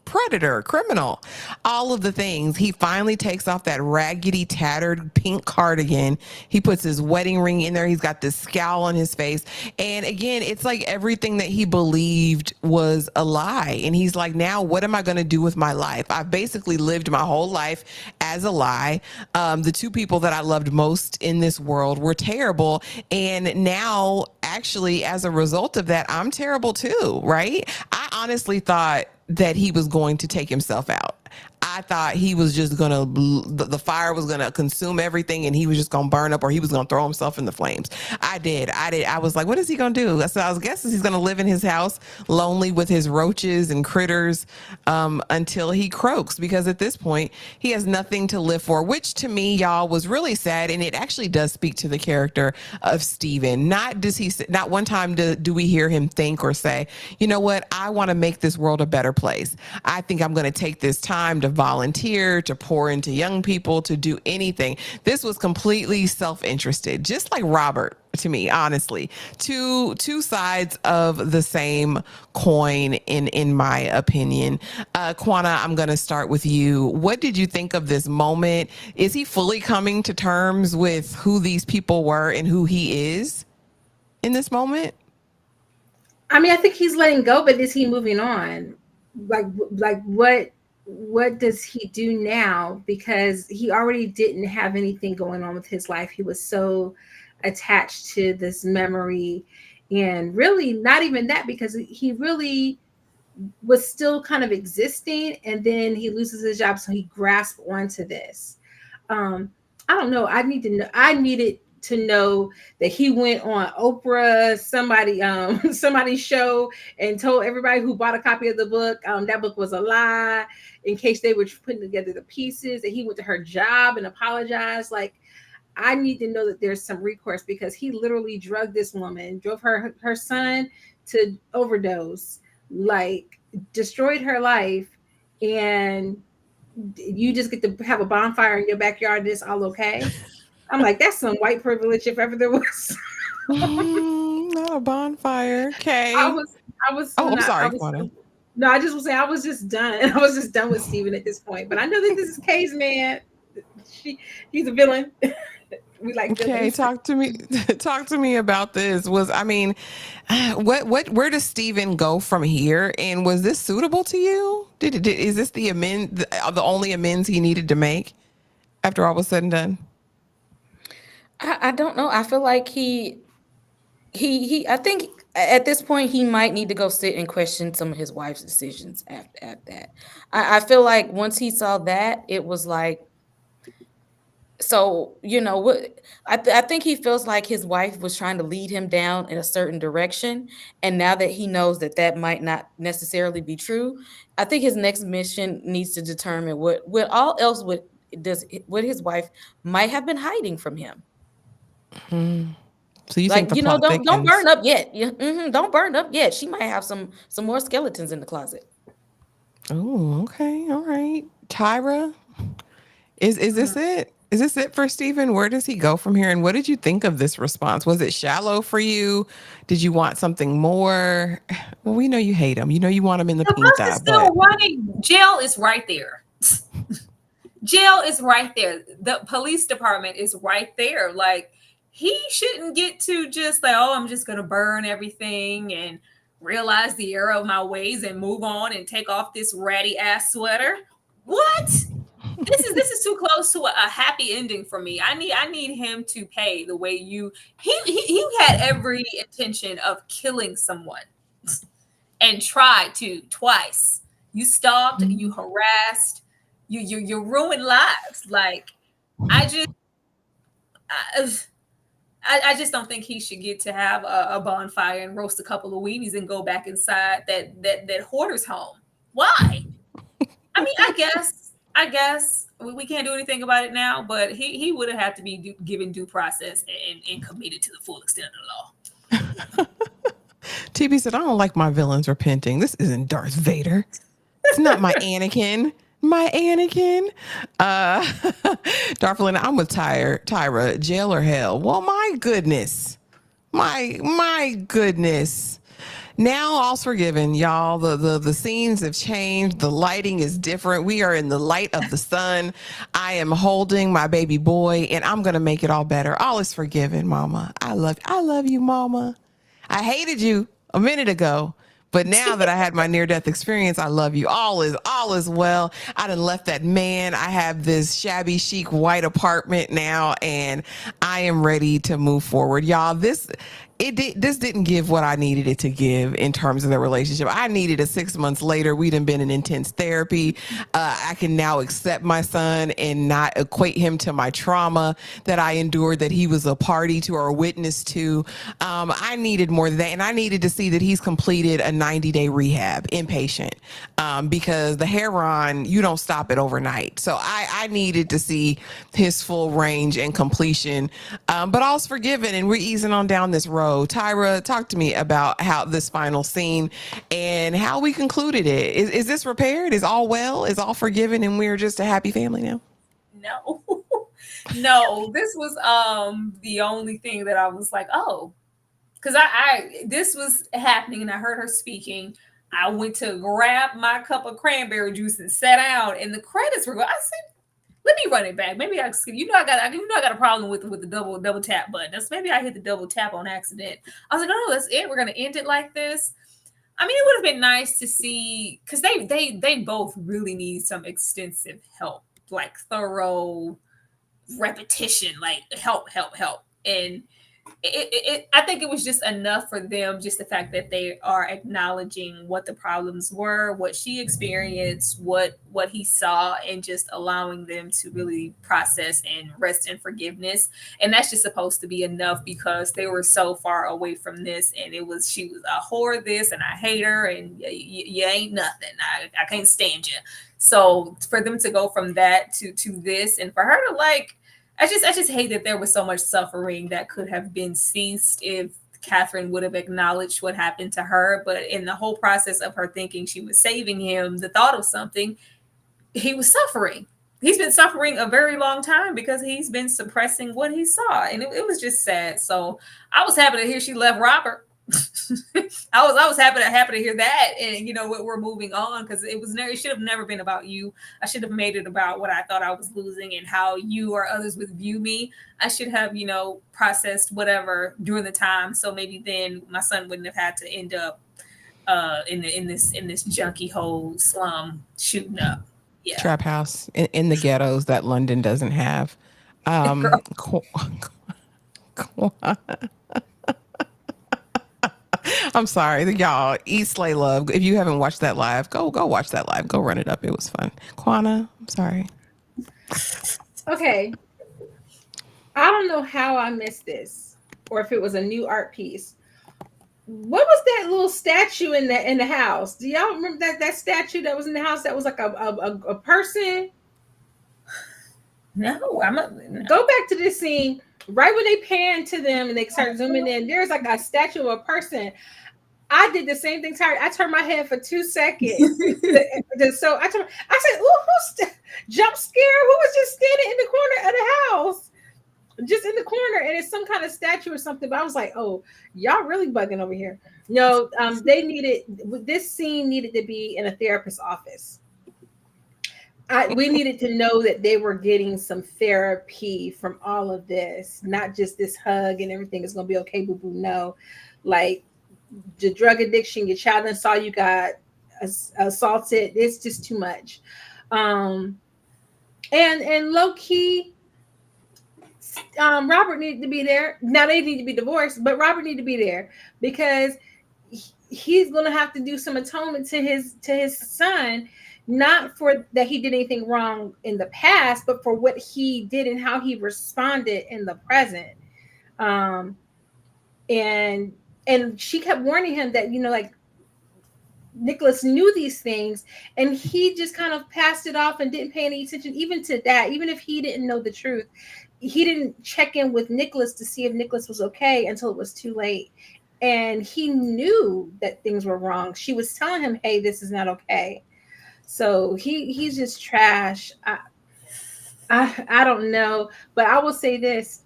predator, criminal, all of the things. He finally takes off that raggedy, tattered pink cardigan. He puts his wedding ring in there. He's got this scowl on his face. And again, it's like everything that he believed was a lie. And he's like, now what am I going to do with my life? I've basically lived my whole life as a lie. The two people that I loved most in this world were terrible. And now, actually, as a result of that, I'm terrible too, right? I honestly thought that he was going to take himself out. I thought he was just going to, the fire was going to consume everything and he was just going to burn up, or he was going to throw himself in the flames. I did. I was like, what is he going to do? So I was guessing he's going to live in his house lonely with his roaches and critters until he croaks, because at this point he has nothing to live for, which to me, y'all, was really sad. And it actually does speak to the character of Steven. Not one time do we hear him think or say, you know what, I want to make this world a better place. I think I'm going to take this time to volunteer, to pour into young people, to do anything. This was completely self-interested, just like Robert, to me, honestly. Two sides of the same coin, in my opinion. Quana, I'm going to start with you. What did you think of this moment? Is he fully coming to terms with who these people were and who he is in this moment? I mean, I think he's letting go, but is he moving on? Like what does he do now? Because he already didn't have anything going on with his life. He was so attached to this memory, and really not even that, because he really was still kind of existing, and then he loses his job, so he grasped onto this. I don't know. I needed to know that he went on Oprah, somebody's show, and told everybody who bought a copy of the book that book was a lie, in case they were putting together the pieces. And he went to her job and apologized. Like, I need to know that there's some recourse, because he literally drugged this woman, drove her son to overdose, like destroyed her life, and you just get to have a bonfire in your backyard and it's all okay. I'm like, that's some white privilege if ever there was. Not a bonfire. Okay. I was. Oh, I'm not, sorry, I was, Quana. No, I just was saying I was just done. I was just done with Steven at this point. But I know that this is Kay's man. He's a villain. We like villains. Okay, talk to me. Talk to me about this. Where does Steven go from here? And was this suitable to you? Is this the only amends he needed to make after all was said and done? I don't know. I feel like I think at this point he might need to go sit and question some of his wife's decisions at that. I feel like once he saw that, it was like, so, what I think he feels like his wife was trying to lead him down in a certain direction. And now that he knows that that might not necessarily be true, I think his next mission needs to determine what all else what his wife might have been hiding from him. So you think Like, the plot don't thickens? burn up yet. Yeah, don't burn up yet. She might have some more skeletons in the closet. Oh, okay, all right. Tyra, is this it? Is this it for Steven? Where does he go from here? And what did you think of this response? Was it shallow for you? Did you want something more? Well, we know you hate him. You know you want him in the The pinta. bus is still running. Jail is right there. Jail is right there. The police department is right there. Like, he shouldn't get to just like, oh, I'm just going to burn everything and realize the error of my ways and move on and take off this ratty ass sweater. What? this is too close to a happy ending for me. I need him to pay the way he had every intention of killing someone and tried to twice. You stalked, you harassed, you ruined lives. Like I just I, I just don't think he should get to have a bonfire and roast a couple of weenies and go back inside that hoarder's home. Why? I mean, I guess we can't do anything about it now, but he would have had to be given due process and committed to the full extent of the law. TB said, I don't like my villains repenting. This isn't Darth Vader. It's not my Anakin. My Anakin. Darflin, I'm with Tyra. Jail or hell? Well, my goodness. My goodness. Now all's forgiven, y'all. The scenes have changed. The lighting is different. We are in the light of the sun. I am holding my baby boy, and I'm gonna make it all better. All is forgiven, Mama. I love you, Mama. I hated you a minute ago, but now that I had my near-death experience, I love you. All is well. I done left that man. I have this shabby chic white apartment now, and I am ready to move forward. Y'all, this didn't give what I needed it to give in terms of the relationship. I needed it 6 months later. We'd have been in intense therapy. I can now accept my son and not equate him to my trauma that I endured, that he was a party to or a witness to. I needed more than that. And I needed to see that he's completed a 90-day rehab, inpatient, because the heroin, you don't stop it overnight. So I needed to see his full range and completion. But all's forgiven, and we're easing on down this road. Tyra, talk to me about how this final scene and how we concluded it. Is this repaired? Is all well? Is all forgiven, and we're just a happy family now? No. No, this was the only thing that I was like, oh, because I this was happening and I heard her speaking. I went to grab my cup of cranberry juice and sat down, and the credits were going. I said, let me run it back. Maybe I got a problem with the double tap button. Maybe I hit the double tap on accident. I was like, oh, that's it. We're gonna end it like this. I mean, it would have been nice to see, because they both really need some extensive help, like thorough repetition, like help. And I think it was just enough for them, just the fact that they are acknowledging what the problems were, what she experienced, what he saw, and just allowing them to really process and rest in forgiveness. And that's just supposed to be enough, because they were so far away from this, and she was a whore this, and I hate her, and you ain't nothing. I can't stand you. So for them to go from that to this, and for her to like, I just hate that there was so much suffering that could have been ceased if Catherine would have acknowledged what happened to her. But in the whole process of her thinking she was saving him, the thought of something, he was suffering. He's been suffering a very long time because he's been suppressing what he saw. And it was just sad. So I was happy to hear she left Robert. I was happy to hear that, and we're moving on, because it should have never been about you. I should have made it about what I thought I was losing and how you or others would view me. I should have processed whatever during the time, so maybe then my son wouldn't have had to end up in this junky hole slum shooting up. Yeah, Trap house in the ghettos that London doesn't have. I'm sorry, y'all. Eat, Slay, Love. If you haven't watched that live, go watch that live. Go run it up. It was fun. Quana, I'm sorry. Okay. I don't know how I missed this, or if it was a new art piece. What was that little statue in the house? Do y'all remember that statue that was in the house that was like a person? No, no. Go back to this scene. Right when they pan to them and they start zooming in, there's like a statue of a person. I did the same thing. I turned my head for 2 seconds. So I said, "Ooh, who's jump scare? Who was just standing in the corner of the house? Just in the corner, and it's some kind of statue or something." But I was like, "Oh, y'all really bugging over here." No, this scene needed to be in a therapist's office. We needed to know that they were getting some therapy from all of this, not just this hug and everything is going to be okay, boo boo. No, like the drug addiction, your child and saw you got assaulted. It's just too much. I don't know. Go back to the scene right when they pan to them and they start zooming in. There's like a statue of a person. I did the same thing. I turned my head for 2 seconds. So I And low key, Robert needed to be there. Now they need to be divorced, but Robert needed to be there because he's going to have to do some atonement to his son, not for that he did anything wrong in the past, but for what he did and how he responded in the present. Um, and she kept warning him that, you know, like, Nicholas knew these things, and he just kind of passed it off and didn't pay any attention even to that. Even if he didn't know the truth, he didn't check in with Nicholas to see if Nicholas was okay until it was too late. And he knew that things were wrong. She was telling him, hey, this is not okay. So he's just trash. I don't know, but I will say this.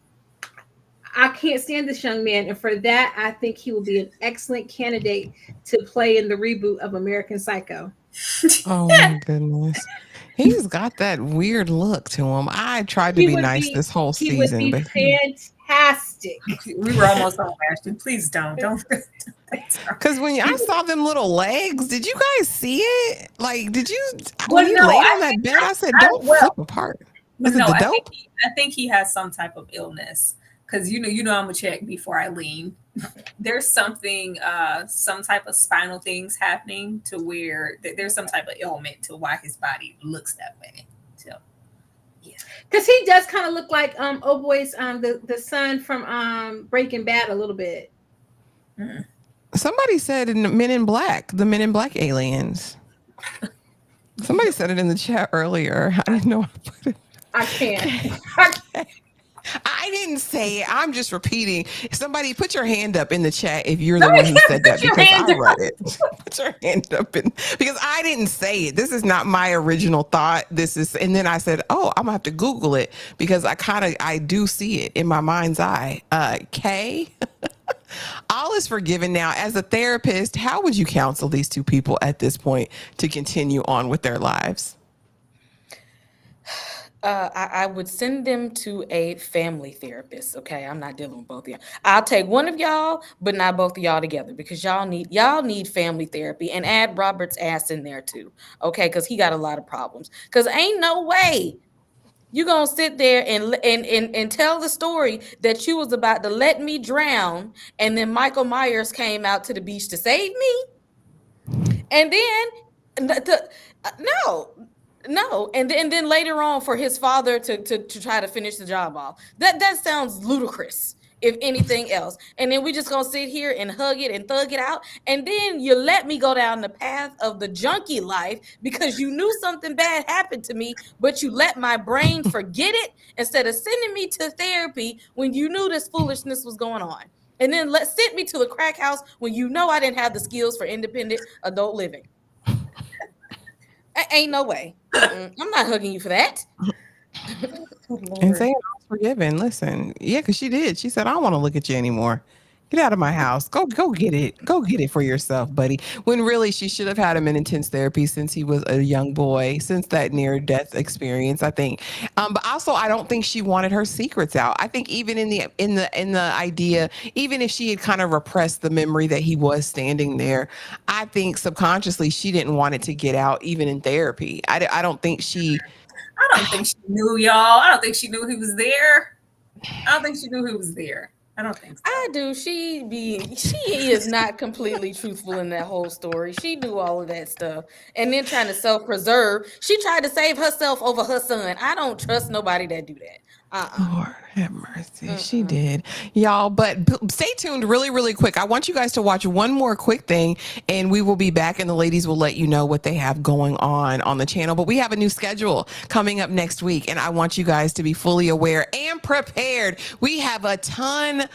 I can't stand this young man, and for that, I think he will be an excellent candidate to play in the reboot of American Psycho. Oh my goodness. He's got that weird look to him. I tried to be nice this whole He would season, be but fantastic. We were almost on Ashton. Please don't. because when I saw them little legs, did you guys see it? Like, did you Well, when he no, laid I on that think- bed? I said, I- don't well, flip apart. Is it No, the I dope? think he has some type of illness. Because you know I'm gonna check before I lean. There's something, some type of spinal things happening to where there's some type of ailment to why his body looks that way. So, yeah, Because he does kind of look like oh boy's the son from Breaking Bad a little bit. Somebody said in Men in Black, the Men in Black aliens. Somebody said it in the chat earlier. I didn't know. I can't. I didn't say it. I'm just repeating. Somebody put your hand up in the chat if you're the one who said that, because I read it. Put your hand up because I didn't say it. This is not my original thought. This is, and then I said, oh, I'm gonna have to Google it because I do see it in my mind's eye. Kay, all is forgiven now. As a therapist, how would you counsel these two people at this point to continue on with their lives? I would send them to a family therapist. Okay, I'm not dealing with both of y'all. I'll take one of y'all, but not both of y'all together because y'all need family therapy, and add Robert's ass in there too. Okay, because he got a lot of problems. Because ain't no way you gonna sit there and tell the story that you was about to let me drown, and then Michael Myers came out to the beach to save me, and then no, and then later on for his father to try to finish the job off. That sounds ludicrous, if anything else. And then we just gonna sit here and hug it and thug it out, and then you let me go down the path of the junkie life because you knew something bad happened to me, but you let my brain forget it instead of sending me to therapy when you knew this foolishness was going on. And then send me to the crack house when you know I didn't have the skills for independent adult living. Ain't no way. I'm not hugging you for that. And saying I was forgiven. Listen, yeah, because she did. She said, I don't want to look at you anymore. Get out of my house. Go get it. Go get it for yourself, buddy. When really she should have had him in intense therapy since he was a young boy, since that near death experience, I think. But also I don't think she wanted her secrets out. I think even in the idea, even if she had kind of repressed the memory that he was standing there, I think subconsciously she didn't want it to get out even in therapy. I don't think she knew, y'all. I don't think she knew he was there. I don't think she knew he was there. I don't think so. I do. She is not completely truthful in that whole story. She knew all of that stuff. And then trying to self-preserve. She tried to save herself over her son. I don't trust nobody that do that. Lord have mercy. She did, y'all. But stay tuned really, really quick. I want you guys to watch one more quick thing, and we will be back, and the ladies will let you know what they have going on the channel. But we have a new schedule coming up next week, and I want you guys to be fully aware and prepared. We have a ton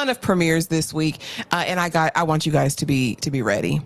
of premieres this week, and I want you guys to be ready.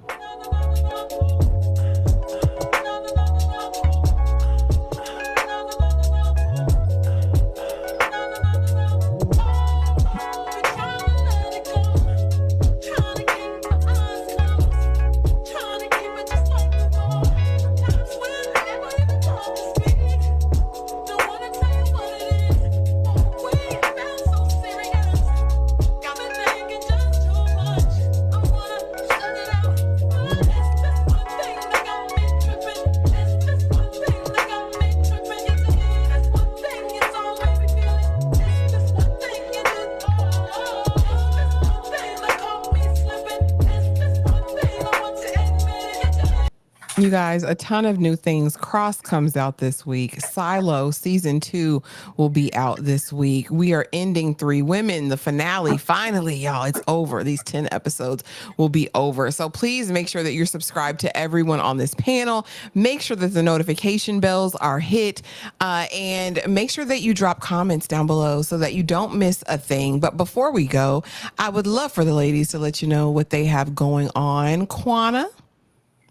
You guys, a ton of new things. Cross comes out this week. Silo season 2 will be out this week. We are ending Three Women, the finale. Finally, y'all, it's over. These 10 episodes will be over. So please make sure that you're subscribed to everyone on this panel. Make sure that the notification bells are hit, and make sure that you drop comments down below so that you don't miss a thing. But before we go, I would love for the ladies to let you know what they have going on. Quana,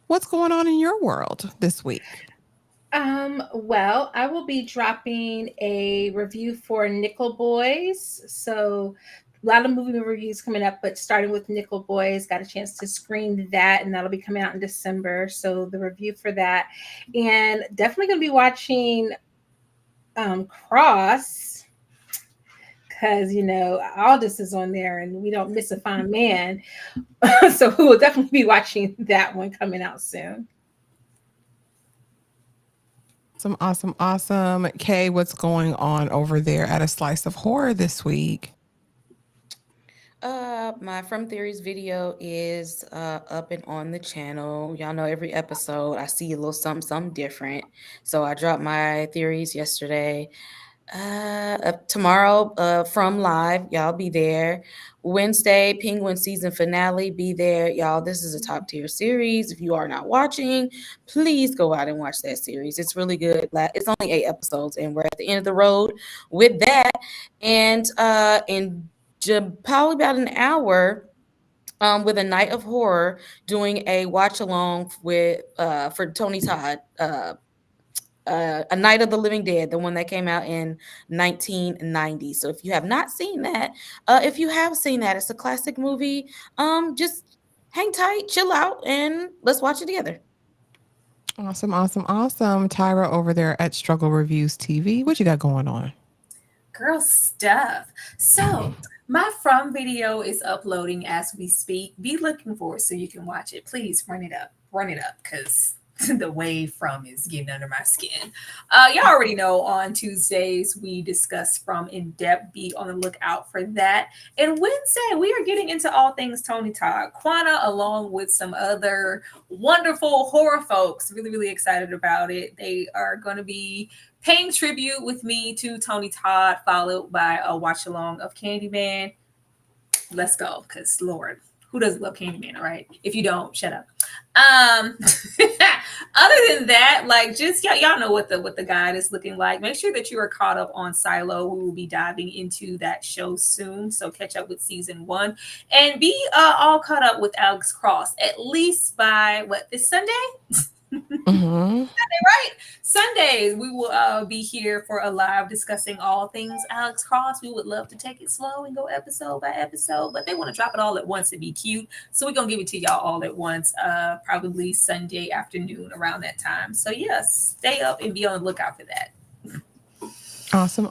what's going on in your world this week? Well, I will be dropping a review for Nickel Boys. So a lot of movie reviews coming up, but starting with Nickel Boys, got a chance to screen that, and that'll be coming out in December. So the review for that, and definitely gonna be watching Cross, because Aldous is on there, and we don't miss a fine man. So we will definitely be watching that one coming out soon. Awesome. Kay, what's going on over there at A Slice of Horror this week? My From Theories video is up and on the channel. Y'all know every episode I see a little something different. So I dropped my theories yesterday. Tomorrow, From Live, y'all be there. Wednesday, Penguin season finale, be there. Y'all, this is a top tier series. If you are not watching, please go out and watch that series. It's really good. It's only 8 episodes, and we're at the end of the road with that. And in probably about an hour, with a night of horror, doing a watch along with for Tony Todd, A Night of the Living Dead, the one that came out in 1990. So if you have not seen that, if you have seen that, it's a classic movie. Just hang tight, chill out, and let's watch it together. Awesome. Tyra over there at Struggle Reviews TV. What you got going on? Girl stuff. So my From video is uploading as we speak. Be looking for it so you can watch it. Please run it up, because the way From is getting under my skin. Y'all already know on Tuesdays we discuss From in depth. Be on the lookout for that. And Wednesday we are getting into all things Tony Todd. Quana, along with some other wonderful horror folks, really excited about it. They are going to be paying tribute with me to Tony Todd, followed by a watch along of Candyman. Let's go, because Lord, who doesn't love Candyman, all right? If you don't, shut up. Other than that, just y'all know what the guide is looking like. Make sure that you are caught up on Silo. We will be diving into that show soon, so catch up with season 1 and be all caught up with Alex Cross at least by this Sunday. Mm-hmm. Right, Sundays we will be here for a live discussing all things Alex Cross. We would love to take it slow and go episode by episode, but they want to drop it all at once and be cute, so we're gonna give it to y'all all at once, probably Sunday afternoon around that time. So yes, stay up and be on the lookout for that. Awesome.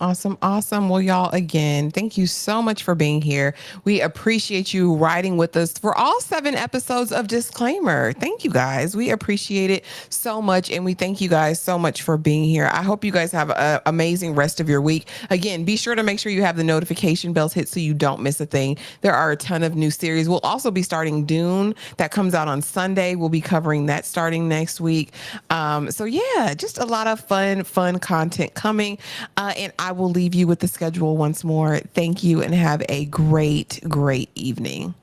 Well, y'all, again, thank you so much for being here. We appreciate you riding with us for all 7 episodes of Disclaimer. Thank you guys. We appreciate it so much. And we thank you guys so much for being here. I hope you guys have an amazing rest of your week. Again, be sure to make sure you have the notification bells hit so you don't miss a thing. There are a ton of new series. We'll also be starting Dune. That comes out on Sunday. We'll be covering that starting next week. So yeah, just a lot of fun content coming. And I will leave you with the schedule once more. Thank you and have a great evening.